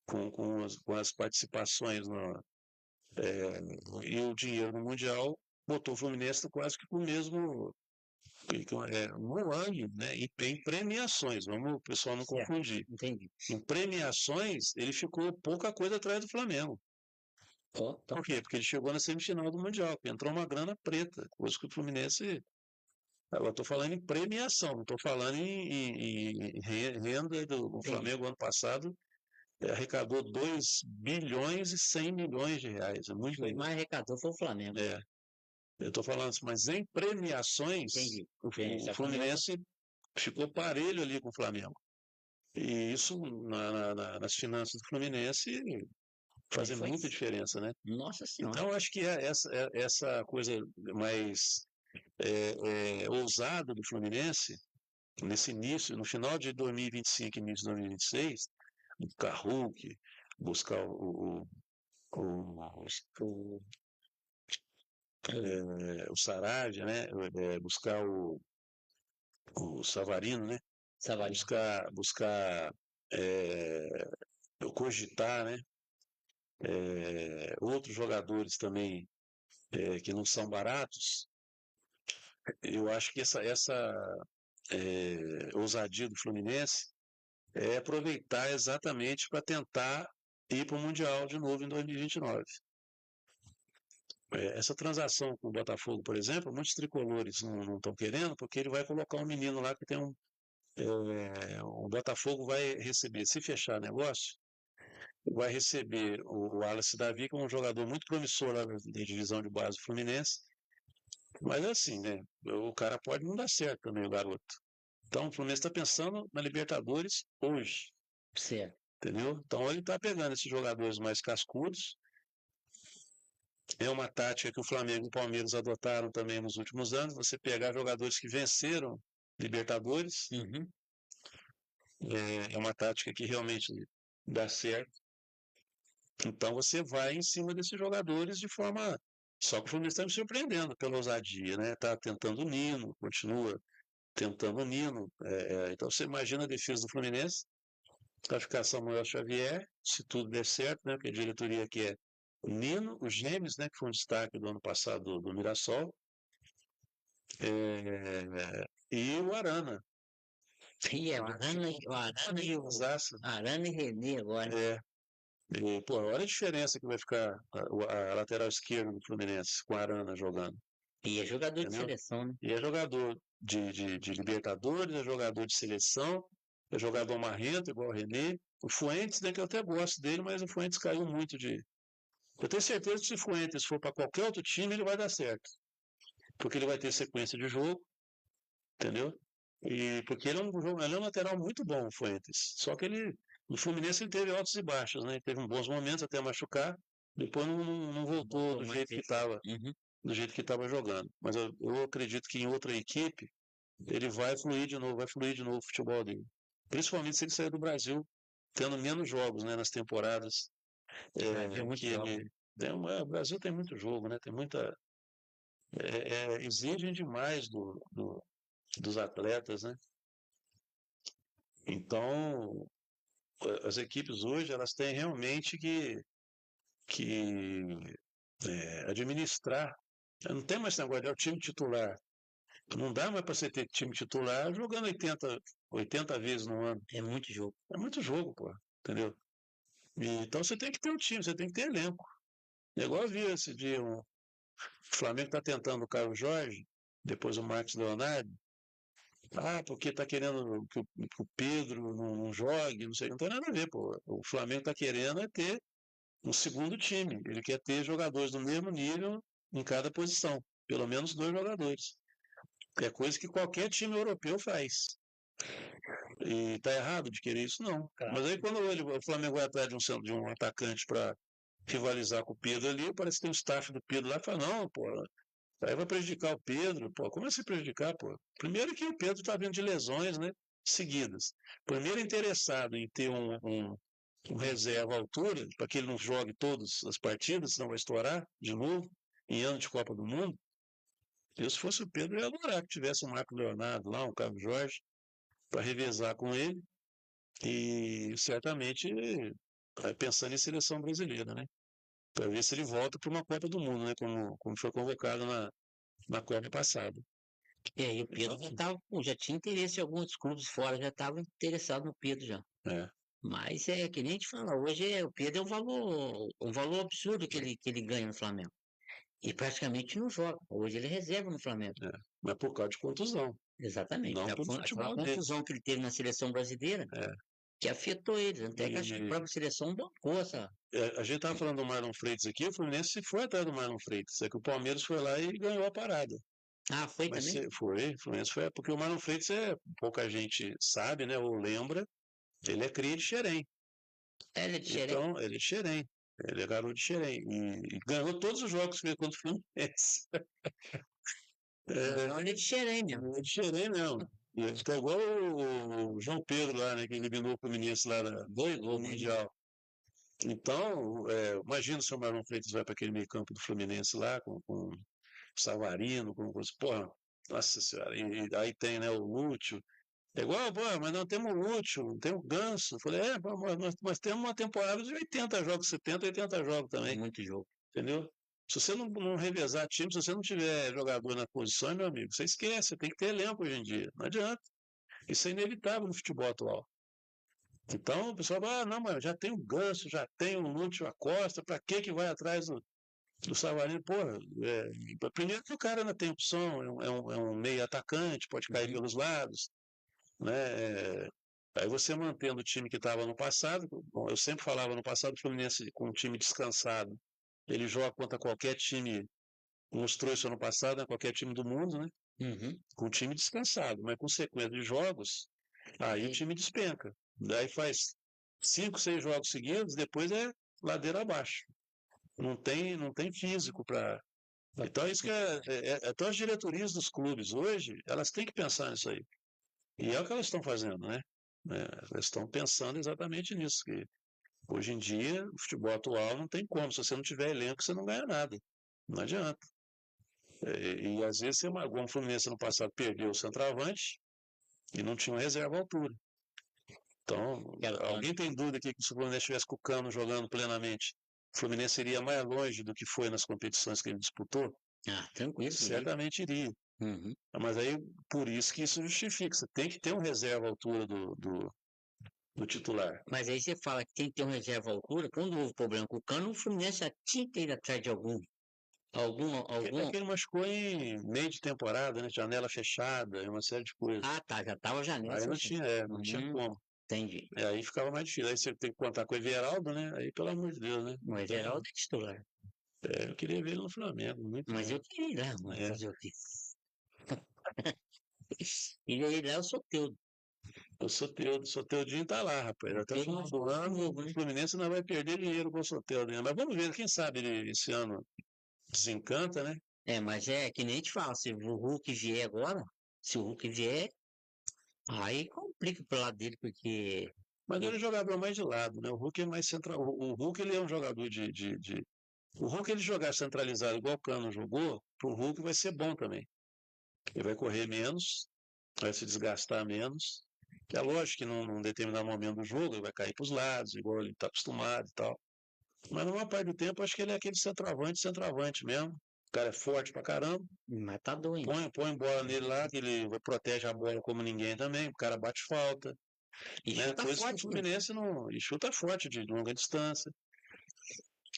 com as participações e o dinheiro no Mundial botou o Fluminense quase que com o mesmo no ano, né? E em premiações, vamos o pessoal não confundir. Entendi. Em premiações, ele ficou pouca coisa atrás do Flamengo. Por quê? Porque ele chegou na semifinal do Mundial, entrou uma grana preta, coisa que o Fluminense... Eu estou falando em premiação, não estou falando em renda. O Flamengo, ano passado, arrecadou 2 bilhões e 100 milhões de reais. É muito legal. Mais arrecadou foi o Flamengo. Eu estou falando assim, mas em premiações, o Fluminense ficou parelho ali com o Flamengo. E isso, nas finanças do Fluminense, faz muita diferença, né? Nossa Senhora. Então, acho que essa coisa mais ousada do Fluminense, nesse início, no final de 2025 e início de 2026, buscar Hulk, buscar o Saravia, né? Buscar o Savarino, né? Buscar cogitar, né? Outros jogadores também que não são baratos. Eu acho que essa ousadia do Fluminense é aproveitar exatamente para tentar ir para o Mundial de novo em 2029. Essa transação com o Botafogo, por exemplo, muitos tricolores não estão querendo, porque ele vai colocar um menino lá que tem o Botafogo vai receber, se fechar negócio, vai receber o Wallace Davi, que é um jogador muito promissor lá da divisão de base do Fluminense, mas assim, né, o cara pode não dar certo também, o garoto. Então o Fluminense está pensando na Libertadores hoje. Certo. entendeu? Então ele está pegando esses jogadores mais cascudos. É uma tática que o Flamengo e o Palmeiras adotaram também nos últimos anos, você pegar jogadores que venceram Libertadores, é uma tática que realmente dá certo. Então você vai em cima desses jogadores de forma. Só que o Fluminense está me surpreendendo pela ousadia, né? Está tentando o Nino, continua tentando o Nino. Então você imagina a defesa do Fluminense, classificação Samuel Xavier, se tudo der certo, né? Porque a diretoria aqui é o Nino, os Gêmeos, né? Que foi um destaque do ano passado do Mirassol, e o Arana. E o Arana e o Zaça. Arana e René agora. Pô, olha a diferença que vai ficar a lateral esquerda do Fluminense com a Arana jogando. E é jogador de Entendeu? seleção, né? E é jogador de Libertadores, é jogador de seleção, é jogador marrento, igual o René. O Fuentes, né, que eu até gosto dele, mas o Fuentes caiu muito de. Eu tenho certeza que se o Fuentes for para qualquer outro time, ele vai dar certo. Porque ele vai ter sequência de jogo, entendeu? E porque ele é um lateral muito bom, o Fuentes. Só que ele, no Fluminense, ele teve altos e baixos, né? Ele teve bons momentos até machucar, depois não voltou do jeito que estava. Do jeito que estava jogando. Mas eu acredito que em outra equipe ele vai fluir de novo o futebol dele. Principalmente se ele sair do Brasil, tendo menos jogos, né, nas temporadas. Muito Que ele, o Brasil tem muito jogo, né? Tem muita. Exigem demais dos atletas, né? Então, as equipes hoje elas têm realmente que administrar. Não tem mais esse negócio de o time titular. Não dá mais para você ter time titular jogando 80 vezes no ano. É muito jogo. É muito jogo, pô. Entendeu? Então você tem que ter um time, você tem que ter elenco. É igual eu vi esse dia, o Flamengo está tentando o Carlos Jorge, depois o Marcos Leonardo. Porque está querendo que o Pedro não jogue, não sei, não tem nada a ver, pô. O Flamengo está querendo ter um segundo time. Ele quer ter jogadores do mesmo nível em cada posição. Pelo menos 2 jogadores. É coisa que qualquer time europeu faz. E tá errado de querer isso, não. Claro. Mas aí quando o Flamengo vai atrás de um atacante para rivalizar com o Pedro ali, parece que tem o staff do Pedro lá e fala, não, pô, aí vai prejudicar o Pedro, pô, como é se prejudicar, pô? Primeiro que o Pedro tá vindo de lesões, né, seguidas. Primeiro interessado em ter um reserva à altura, para que ele não jogue todas as partidas, senão vai estourar de novo, em ano de Copa do Mundo. Eu, se fosse o Pedro, eu ia adorar que tivesse um Marco Leonardo lá, um Carlos Jorge, para revezar com ele e certamente pensando em seleção brasileira, né? Para ver se ele volta para uma Copa do Mundo, né? Como foi convocado na Copa passada. E o Pedro já tinha interesse em alguns clubes fora, já estava interessado no Pedro já. Mas é que nem a gente fala, hoje o Pedro é um valor absurdo que ele ganha no Flamengo. E praticamente não joga. Hoje ele reserva no Flamengo. Mas por causa de contusão. Exatamente. Não pelo futebol a confusão que ele teve na seleção brasileira, que afetou ele. Até que acho que a própria seleção bancou essa. A gente estava falando do Marlon Freitas aqui, o Fluminense foi atrás do Marlon Freitas. É que o Palmeiras foi lá e ganhou a parada. Foi também? Foi, o Fluminense foi. Porque o Marlon Freitas pouca gente sabe, né? Ou lembra, ele é cria de Xerém. Ele é de Xerém? Então, ele é de Xerém. Ele é garoto de Xerém. E ganhou todos os jogos que fez contra o Fluminense. Não, ele é de Xerém mesmo. Ele é de Xerém mesmo. E ele tá igual o João Pedro lá, né? Que eliminou o Fluminense lá no Mundial. Então, imagina se o Marlon Freitas vai para aquele meio campo do Fluminense lá, com o Savarino, porra, nossa senhora, e aí tem, né, o Lúcio. É igual, pô, mas nós temos o Lúcio, tem o Ganso. Eu falei, nós temos uma temporada de 80 jogos, 70, 80 jogos também. Muito jogo. Entendeu? Se você não revezar time, se você não tiver jogador na posição, meu amigo, você esquece, você tem que ter elenco hoje em dia. Não adianta. Isso é inevitável no futebol atual. Então o pessoal fala, não, mas já tem o Ganso, já tem o Lúcio Acosta, para que vai atrás do Savarino? Porra, primeiro que o cara ainda tem opção, é um meio atacante, pode cair pelos lados, né? Aí você mantendo o time que estava no passado, bom, eu sempre falava no passado, o Fluminense com um time descansado, ele joga contra qualquer time, mostrou isso ano passado, né? Qualquer time do mundo, né? Com o time descansado, mas com sequência de jogos, aí o time despenca. Daí faz 5, 6 jogos seguidos, depois é ladeira abaixo. Não tem físico para. Então, isso que então as diretorias dos clubes hoje, elas têm que pensar nisso aí. E é o que elas estão fazendo, né? Elas estão pensando exatamente nisso, que hoje em dia, o futebol atual não tem como. Se você não tiver elenco, você não ganha nada. Não adianta. E às vezes, como o Fluminense no passado perdeu o centroavante e não tinha uma reserva à altura. Então, alguém tem dúvida que se o Fluminense estivesse com o Cano jogando plenamente, o Fluminense iria mais longe do que foi nas competições que ele disputou? Tranquilo. Certamente iria. Uhum. Mas aí, por isso que isso justifica. Você tem que ter um reserva à altura do titular. Mas aí você fala que tem que ter um reserva à altura. Quando houve problema com o Cano, o Fluminense já tinha que ir atrás de algum. É que ele machucou em meio de temporada, né? Janela fechada, uma série de coisas. Tá, já tava janela. Aí não tinha como. Entendi. Aí ficava mais difícil. Aí você tem que contar com o Everaldo, né? Aí, pelo amor de Deus, né? O Everaldo é titular. Eu queria ver ele no Flamengo, muito Mas bem. eu queria ir lá, mas fazer o quê? Queria ir lá, eu sou teu. O Soteudinho tá lá, rapaz. Até o final do ano, o Fluminense não vai perder dinheiro com o Soteldo. Mas vamos ver, quem sabe ele esse ano desencanta, né? Mas é que nem te falo, se o Hulk vier agora, se o Hulk vier, aí complica pro lado dele, porque. Mas ele é jogador mais de lado, né? O Hulk é mais central. O Hulk ele é um jogador de. O Hulk ele jogar centralizado igual o Cano jogou, pro Hulk vai ser bom também. Ele vai correr menos, vai se desgastar menos. Que é lógico que num determinado momento do jogo ele vai cair para os lados, igual ele está acostumado e tal. Mas na maior parte do tempo, acho que ele é aquele centroavante mesmo. O cara é forte pra caramba. Mas tá doido. Põe bola nele lá, que ele protege a bola como ninguém também. O cara bate falta. E Né? chuta Coisa que o forte, né? Fluminense não. E chuta forte de longa distância.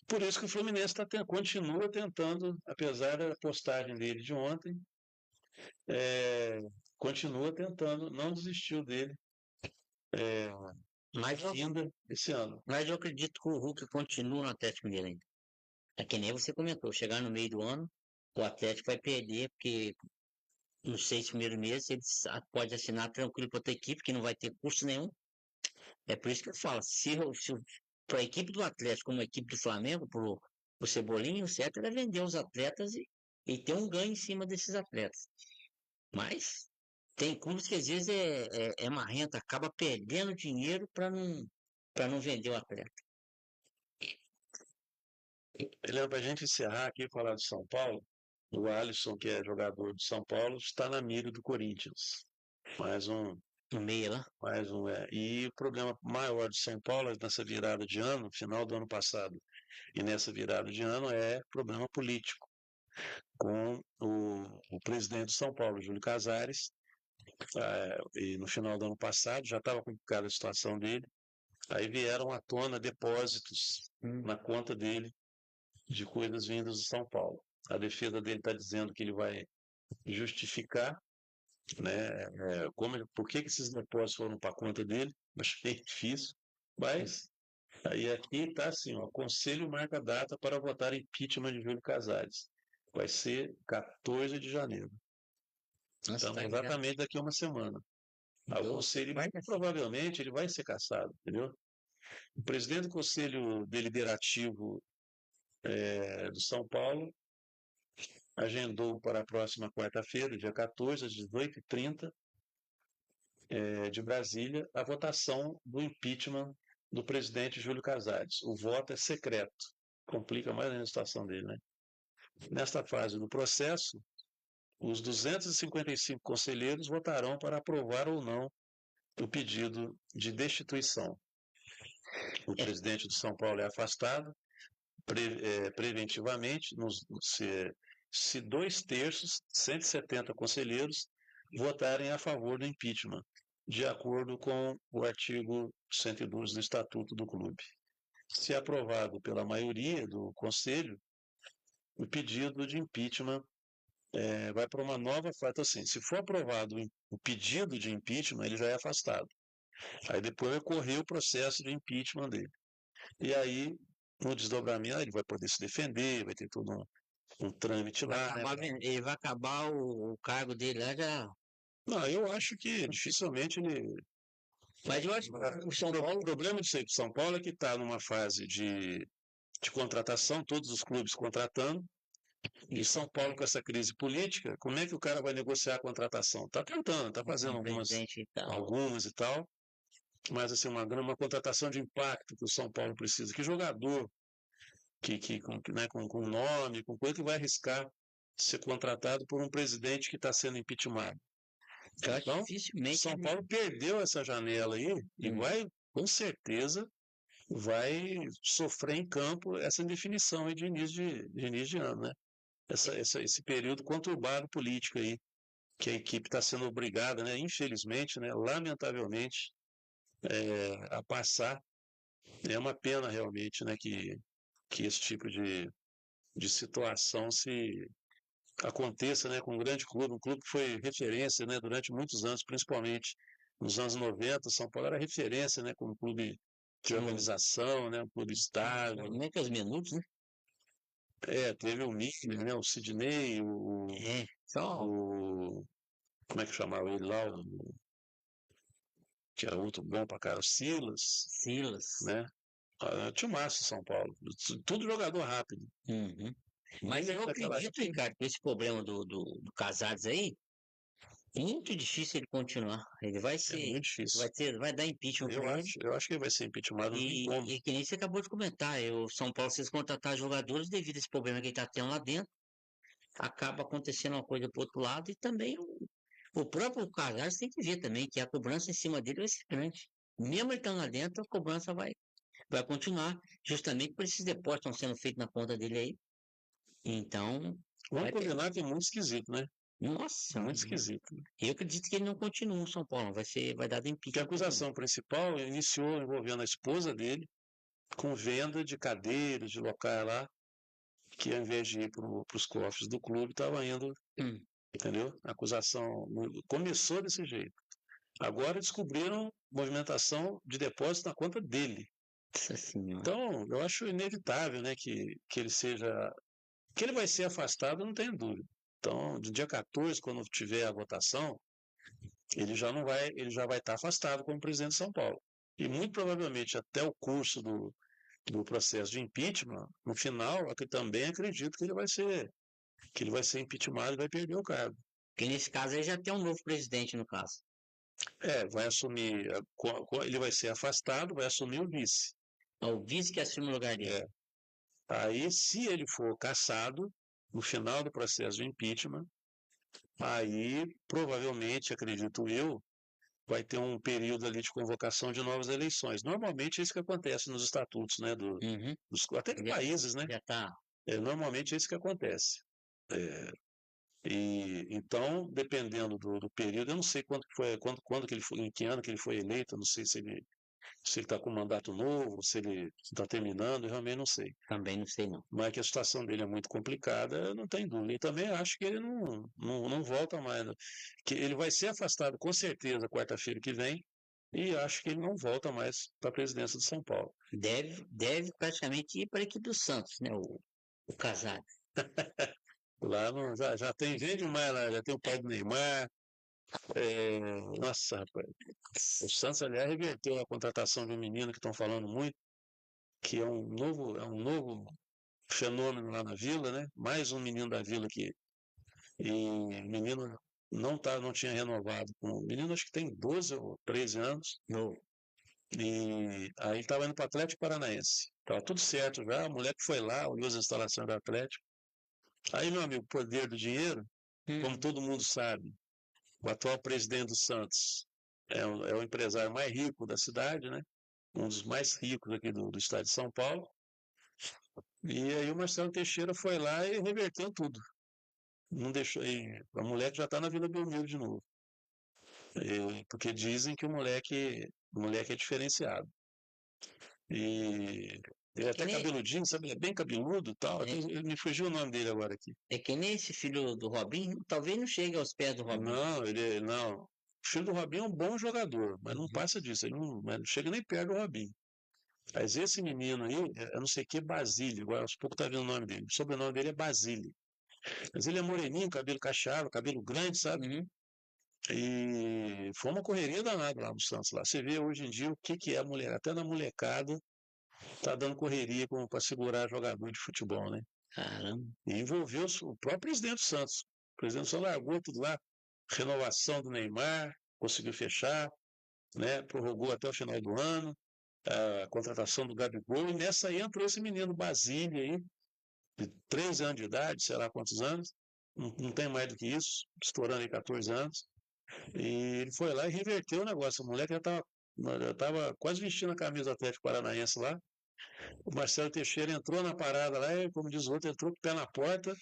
Por isso que o Fluminense continua tentando, apesar da postagem dele de ontem, continua tentando, não desistiu dele ainda esse ano. Mas eu acredito que o Hulk continua no Atlético Mineiro ainda. É que nem você comentou, chegar no meio do ano, o Atlético vai perder, porque nos 6 primeiros meses ele pode assinar tranquilo para outra equipe, que não vai ter custo nenhum. É por isso que eu falo, se para a equipe do Atlético, como a equipe do Flamengo, pro Cebolinha, o certo era vender os atletas e ter um ganho em cima desses atletas. Mas tem clubes que às vezes é marrento, acaba perdendo dinheiro para não vender o atleta. Helena, para a gente encerrar aqui e falar de São Paulo, o Alisson, que é jogador de São Paulo, está na mira do Corinthians. Mais um. No meio lá. E o problema maior de São Paulo nessa virada de ano, final do ano passado, e nessa virada de ano, é problema político. Com o presidente de São Paulo, Júlio Casares, e no final do ano passado já estava complicada a situação dele, aí vieram à tona depósitos na conta dele de coisas vindas de São Paulo. A defesa dele está dizendo que ele vai justificar, né, por que esses depósitos foram para a conta dele. Achei difícil, mas aí aqui está assim, ó, Conselho marca data para votar impeachment de Júlio Casares. Vai ser 14 de janeiro. Nossa, Então, exatamente daqui a uma semana. O conselho, provavelmente, ele vai ser cassado, entendeu? O presidente do Conselho Deliberativo do São Paulo agendou para a próxima quarta-feira, dia 14, às 18h30, de Brasília, a votação do impeachment do presidente Júlio Casares. O voto é secreto. Complica mais ainda a situação dele, né? Nesta fase do processo, os 255 conselheiros votarão para aprovar ou não o pedido de destituição. O presidente de São Paulo é afastado preventivamente, se 2/3, 170 conselheiros, votarem a favor do impeachment, de acordo com o artigo 112 do Estatuto do Clube. Se aprovado pela maioria do Conselho, o pedido de impeachment vai para uma nova fase. Então, assim, se for aprovado o pedido de impeachment, ele já é afastado. Aí depois vai correr o processo de impeachment dele. E aí, no desdobramento, ele vai poder se defender, vai ter todo um trâmite lá. Ele vai acabar o cargo dele lá já. Não, eu acho que dificilmente ele. Mas eu acho que o São O Paulo. problema disso aí do São Paulo é que está numa fase de contratação, todos os clubes contratando, e São Paulo com essa crise política, como é que o cara vai negociar a contratação? Está tentando, está fazendo Presidente e tal. algumas e tal, mas assim, uma contratação de impacto que o São Paulo precisa. Que jogador com nome, com coisa que vai arriscar ser contratado por um presidente que está sendo impeachmentado? Então, Dificilmente. São Paulo perdeu essa janela aí e vai, com certeza, vai sofrer em campo essa indefinição aí de início de ano, né? Esse período conturbado político aí, que a equipe está sendo obrigada, né, infelizmente, né, lamentavelmente, a passar. É uma pena realmente, né, que esse tipo de situação se aconteça, né, com um grande clube, um clube que foi referência, né, durante muitos anos, principalmente nos anos 90, São Paulo era referência, né, como clube de organização, né, um clube estável. Como é que é os minutos, né? Teve o Miller, né, o Sidney, como é que chamava ele lá, que era outro bom pra cara, o Silas, né? Tinha o Márcio São Paulo, tudo jogador rápido. Mas eu acredito, Ricardo, que esse problema do Casares aí, é muito difícil ele continuar. Ele vai ser. É muito difícil. Vai dar impeachment pra ele. Eu acho que ele vai ser impeachmentado. E que nem você acabou de comentar, o São Paulo, se eles contratar jogadores devido a esse problema que ele está tendo lá dentro, acaba acontecendo uma coisa pro outro lado e também o próprio Casares tem que ver também que a cobrança em cima dele vai ser grande. Mesmo ele estando lá dentro, a cobrança vai continuar, justamente por esses depósitos que estão sendo feitos na conta dele aí. Então. Vamos combinar que é muito esquisito, né? Nossa, muito esquisito. Eu acredito que ele não continua no São Paulo, vai dar impeachment. Porque a acusação principal iniciou envolvendo a esposa dele com venda de cadeiras, de locais lá, que ao invés de ir para os cofres do clube, estava indo, entendeu? A acusação começou desse jeito. Agora descobriram movimentação de depósito na conta dele. Então, eu acho inevitável, né, que ele seja... Que ele vai ser afastado, não tenho dúvida. Então, do dia 14, quando tiver a votação, ele já vai estar afastado como presidente de São Paulo. E muito provavelmente até o curso do processo de impeachment, no final, eu também acredito que ele vai ser impeachmentado e vai perder o cargo. Porque nesse caso aí já tem um novo presidente, no caso. Vai assumir, ele vai ser afastado, vai assumir o vice. O vice que assume o lugar dele. Aí, se ele for cassado, no final do processo de impeachment, aí, provavelmente, acredito eu, vai ter um período ali de convocação de novas eleições. Normalmente é isso que acontece nos estatutos, né, até de países, né? Normalmente é isso que acontece. E então, dependendo do período, eu não sei quando que ele foi, em que ano que ele foi eleito, eu não sei se ele está com um mandato novo, se ele está terminando, eu realmente não sei. Também não sei, não. Mas que a situação dele é muito complicada, não tem dúvida. E também acho que ele não volta mais. Que ele vai ser afastado com certeza quarta-feira que vem, e acho que ele não volta mais para a presidência de São Paulo. Deve praticamente ir para a equipe do Santos, né? O Casares. Lá já tem gente demais lá, já tem o pai do Neymar. Nossa, rapaz. O Santos, aliás, reverteu a contratação de um menino que estão falando muito, que é um novo fenômeno lá na Vila, né? Mais um menino da Vila que e o menino não tinha renovado. O menino acho que tem 12 ou 13 anos. E aí estava indo para o Atlético Paranaense. Estava tudo certo já, o moleque foi lá, olhou as instalações do Atlético. Aí, meu amigo, poder do dinheiro, como todo mundo sabe, o atual presidente do Santos é o empresário mais rico da cidade, né? Um dos mais ricos aqui do estado de São Paulo. E aí o Marcelo Teixeira foi lá e reverteu tudo. Não deixou. E a moleque já está na Vila Belmiro de novo. Porque dizem que o moleque é diferenciado. E ele é até cabeludinho, sabe? Ele é bem cabeludo e tal. Me fugiu o nome dele agora aqui. É que nem esse filho do Robinho, talvez não chegue aos pés do Robinho. Não. O filho do Robinho é um bom jogador, mas não passa disso. Ele não chega nem perto do Robinho. Mas esse menino aí, eu não sei o que, Basílio, agora aos poucos tá vendo o nome dele. O sobrenome dele é Basílio. Mas ele é moreninho, cabelo cacheado, cabelo grande, sabe? E foi uma correria danada lá no Santos. Lá. Você vê hoje em dia o que é a mulher. Até na molecada tá dando correria para segurar jogador de futebol, né? Caramba. E envolveu o próprio presidente do Santos. O presidente do Santos largou tudo lá. Renovação do Neymar, conseguiu fechar, né? Prorrogou até o final do ano. A contratação do Gabigol. E nessa aí entrou esse menino Basílio aí, de 13 anos de idade, sei lá quantos anos. Não tem mais do que isso, estourando em 14 anos. E ele foi lá e reverteu o negócio. O moleque já estava quase vestindo a camisa do Atlético Paranaense lá. O Marcelo Teixeira entrou na parada lá, e, como diz o outro, entrou com o pé na porta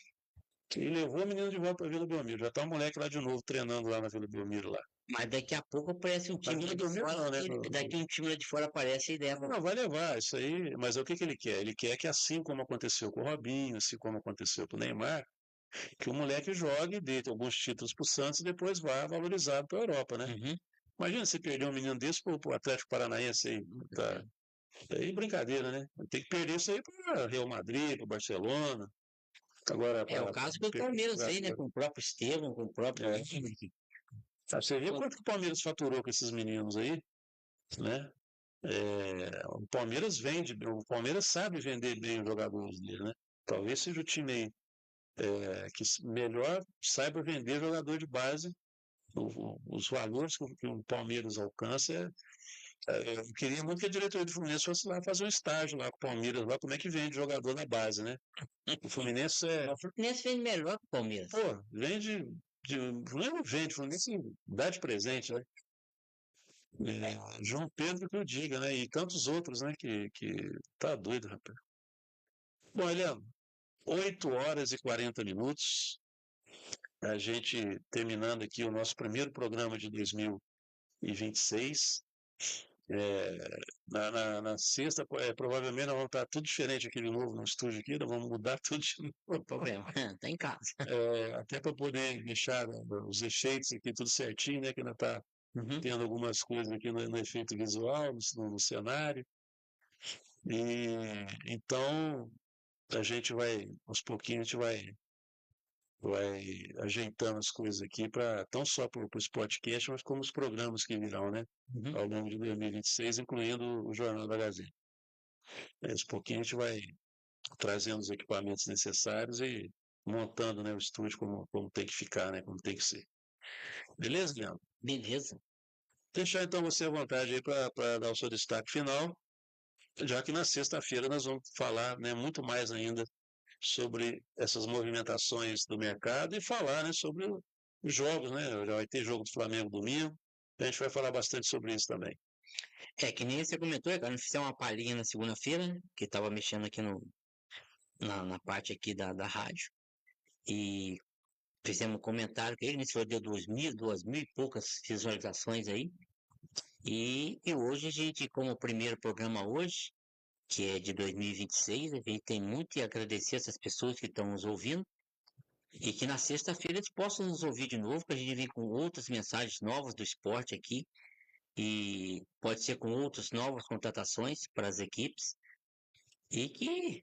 e levou o menino de volta para a Vila Belmiro. Já está o moleque lá de novo, treinando lá na Vila Belmiro lá. Mas daqui a pouco aparece um time lá de fora. Não, né? Daqui um time lá de fora aparece e leva. Não, vai levar isso aí. Mas o que ele quer? Ele quer que, assim como aconteceu com o Robinho, assim como aconteceu com o Neymar, que o moleque jogue, dê alguns títulos para o Santos e depois vá valorizado para a Europa, né? Uhum. Imagina você perder um menino desse para o Atlético Paranaense aí. Tá. Aí brincadeira, né? Tem que perder isso aí para Real Madrid, para Barcelona. Agora, É o caso que o Palmeiras aí, né? Com o próprio Estevão, com o próprio. Você vê quanto que o Palmeiras faturou com esses meninos aí, né? O Palmeiras vende, o Palmeiras sabe vender bem os jogadores dele, né? Talvez seja o time aí que melhor saiba vender jogador de base. Os valores que o Palmeiras alcança. Eu queria muito que a diretoria do Fluminense fosse lá fazer um estágio lá com o Palmeiras, lá como é que vende jogador na base, né? O Fluminense O Fluminense vende melhor que o Palmeiras. Pô, vende. O Fluminense não vende, o Fluminense dá de presente, né? João Pedro que eu diga, né? E tantos outros, né? Que tá doido, rapaz. Bom, Eliano, 8 horas e 40 minutos. A gente terminando aqui o nosso primeiro programa de 2026. Na sexta, provavelmente nós vamos estar tudo diferente aqui de novo no estúdio aqui, nós vamos mudar tudo de novo. Não problema, tá em casa. Até para poder deixar os efeitos aqui tudo certinho, né? Que ainda está tendo algumas coisas aqui no efeito visual, no cenário. E então a gente vai, aos pouquinhos, a gente vai ajeitando as coisas aqui para não só para os podcasts, mas como os programas que virão, né? Ao longo de 2026, incluindo o Jornal da Gazeta. Aos pouquinhos a gente vai trazendo os equipamentos necessários e montando, né, o estúdio como tem que ficar, né? Como tem que ser. Beleza, Leandro? Beleza. Deixar então você à vontade aí para dar o seu destaque final, já que na sexta-feira nós vamos falar, né, muito mais ainda sobre essas movimentações do mercado e falar, né, sobre os jogos, né? Já vai ter jogo do Flamengo domingo, a gente vai falar bastante sobre isso também. Que nem você comentou, cara, nós fizemos uma palhinha na segunda-feira, né, que estava mexendo aqui na parte aqui da rádio, e fizemos um comentário que ele falou, deu 2.000 e poucas visualizações aí, e hoje a gente, como primeiro programa hoje, que é de 2026, a gente tem muito a agradecer essas pessoas que estão nos ouvindo, e que na sexta-feira eles possam nos ouvir de novo, para a gente vir com outras mensagens novas do esporte aqui, e pode ser com outras novas contratações para as equipes, e que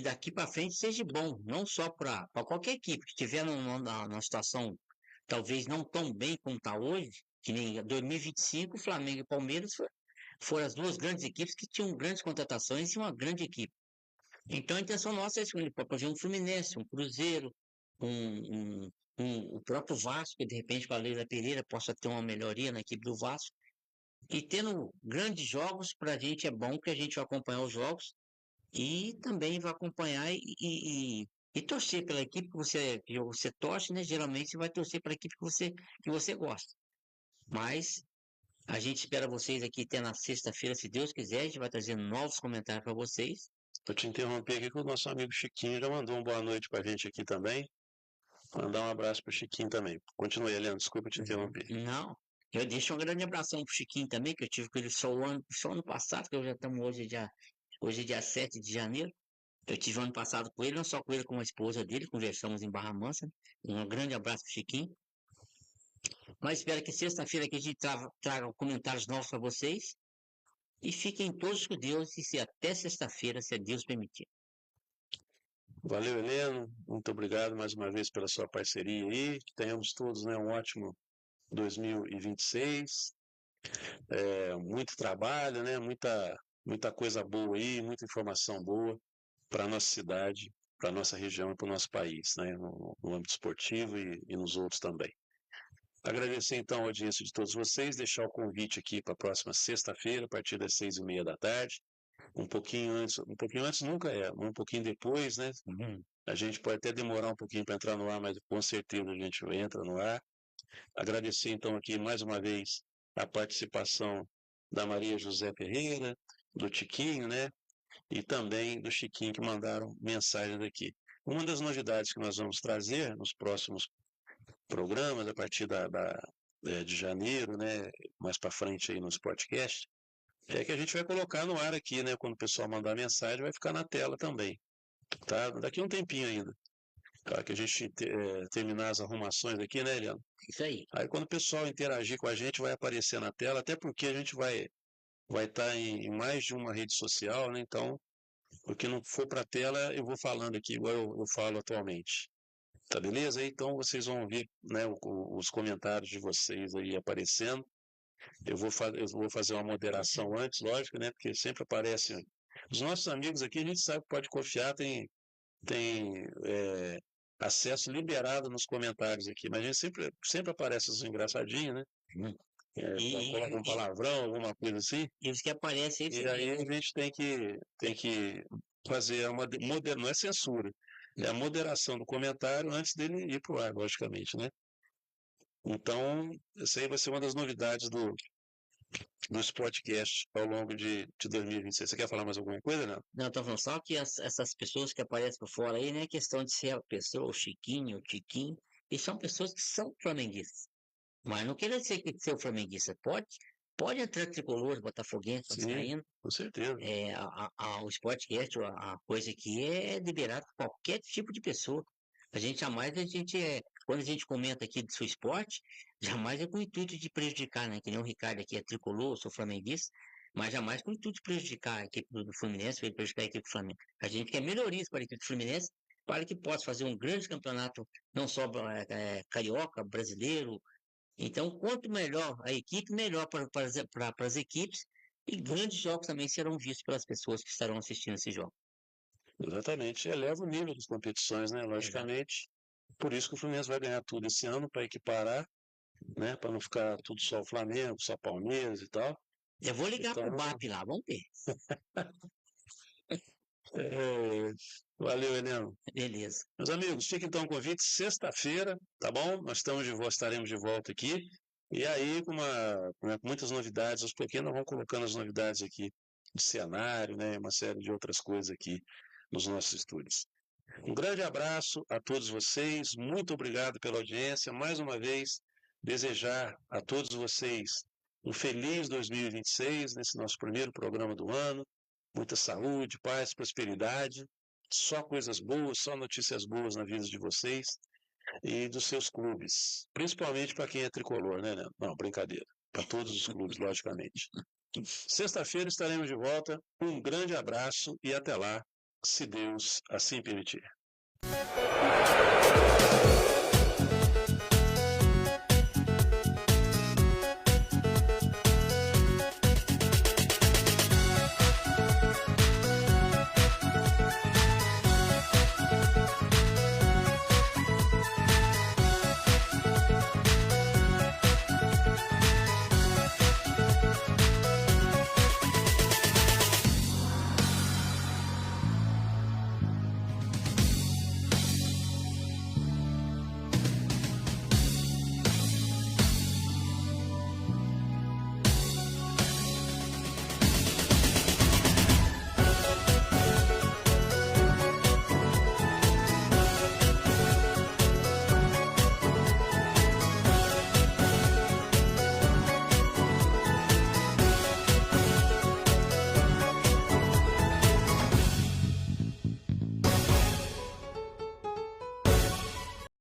daqui para frente seja bom, não só para qualquer equipe que estiver numa situação talvez não tão bem como está hoje, que nem 2025, Flamengo e Palmeiras foram as duas grandes equipes que tinham grandes contratações e uma grande equipe. Então a intenção nossa é escolher, por exemplo, um Fluminense, um Cruzeiro, o próprio Vasco, que de repente com a Leila Pereira possa ter uma melhoria na equipe do Vasco. E tendo grandes jogos, para a gente é bom que a gente vai acompanhar os jogos e também vai acompanhar e torcer pela equipe que você torce, né? Geralmente você vai torcer para a equipe que você gosta. Mas a gente espera vocês aqui até na sexta-feira, se Deus quiser, a gente vai trazer novos comentários para vocês. Vou te interromper aqui que o nosso amigo Chiquinho já mandou uma boa noite para a gente aqui também. Mandar um abraço para o Chiquinho também. Continue, Eliane, desculpa te interromper. Não, eu deixo um grande abração pro Chiquinho também, que eu tive com ele só ano passado, que eu já estamos hoje é dia 7 de janeiro. Eu tive ano passado com ele, não só com ele, com a esposa dele, conversamos em Barra Mansa. Um grande abraço pro Chiquinho. Mas espero que sexta-feira que a gente traga comentários novos para vocês. E fiquem todos com Deus e se até sexta-feira, se Deus permitir. Valeu, Heleno. Muito obrigado mais uma vez pela sua parceria aí. Que tenhamos todos, né, um ótimo 2026. Muito trabalho, né? Muita coisa boa aí, muita informação boa para a nossa cidade, para a nossa região e para o nosso país, né? No âmbito esportivo e nos outros também. Agradecer então a audiência de todos vocês, deixar o convite aqui para a próxima sexta-feira, a partir das 6:30 da tarde. Um pouquinho antes nunca é, um pouquinho depois, né? A gente pode até demorar um pouquinho para entrar no ar, mas com certeza a gente entra no ar. Agradecer então aqui mais uma vez a participação da Maria José Ferreira, do Tiquinho, né? E também do Chiquinho, que mandaram mensagens aqui. Uma das novidades que nós vamos trazer nos próximos programas, a partir de janeiro, né? Mais para frente aí nos podcasts, é que a gente vai colocar no ar aqui, né? Quando o pessoal mandar mensagem, vai ficar na tela também, tá? Daqui a um tempinho ainda. Claro que a gente terminar as arrumações aqui, né, Eliana? Isso aí. Aí quando o pessoal interagir com a gente, vai aparecer na tela, até porque a gente vai estar em mais de uma rede social, né? Então, o que não for para a tela, eu vou falando aqui, igual eu falo atualmente. Tá beleza? Então vocês vão ouvir, né, os comentários de vocês aí aparecendo. Eu vou fazer uma moderação antes, lógico, né? Porque sempre aparece. Os nossos amigos aqui, a gente sabe que pode confiar, tem acesso liberado nos comentários aqui, mas a gente sempre aparece os engraçadinhos, né? Coloca um palavrão, alguma coisa assim. E os que aparecem aí, E aí a gente tem que fazer uma não é censura, é a moderação do comentário antes dele ir para o ar, logicamente, né? Então, isso aí vai ser uma das novidades dos podcasts ao longo de 2026. Você quer falar mais alguma coisa, não? Não, tô falando só que essas pessoas que aparecem por fora aí, não é questão de ser a pessoa, o Chiquinho, o Tiquinho, e são pessoas que são flamenguistas. Mas não quer dizer que ser flamenguista pode entrar tricolor, botafoguense, vascaíno. Com certeza. O Sportcast, a coisa aqui é liberado para qualquer tipo de pessoa. Quando a gente comenta aqui do seu esporte, jamais é com o intuito de prejudicar, né? Que nem o Ricardo aqui é tricolor, sou flamenguista, mas jamais com o intuito de prejudicar a equipe do Fluminense, ou prejudicar a equipe do Flamengo. A gente quer melhorias para a equipe do Fluminense, para que possa fazer um grande campeonato, não só carioca, brasileiro. Então, quanto melhor a equipe, melhor para as equipes, e grandes jogos também serão vistos pelas pessoas que estarão assistindo esse jogo. Exatamente. Eleva o nível das competições, né? Logicamente. Exato. Por isso que o Fluminense vai ganhar tudo esse ano, para equiparar, né? Para não ficar tudo só o Flamengo, só Palmeiras e tal. Eu vou ligar para o BAP lá, vamos ver. Valeu, Heleno. Beleza. Meus amigos, fica então o convite, sexta-feira, tá bom? Nós estaremos de volta aqui. E aí, com muitas novidades, aos pouquinhos nós vamos colocando as novidades aqui de cenário, né? Uma série de outras coisas aqui nos nossos estúdios. Um grande abraço a todos vocês, muito obrigado pela audiência. Mais uma vez, desejar a todos vocês um feliz 2026, nesse nosso primeiro programa do ano. Muita saúde, paz, prosperidade, só coisas boas, só notícias boas na vida de vocês e dos seus clubes. Principalmente para quem é tricolor, né? Não, brincadeira. Para todos os clubes, logicamente. Sexta-feira estaremos de volta. Um grande abraço e até lá, se Deus assim permitir.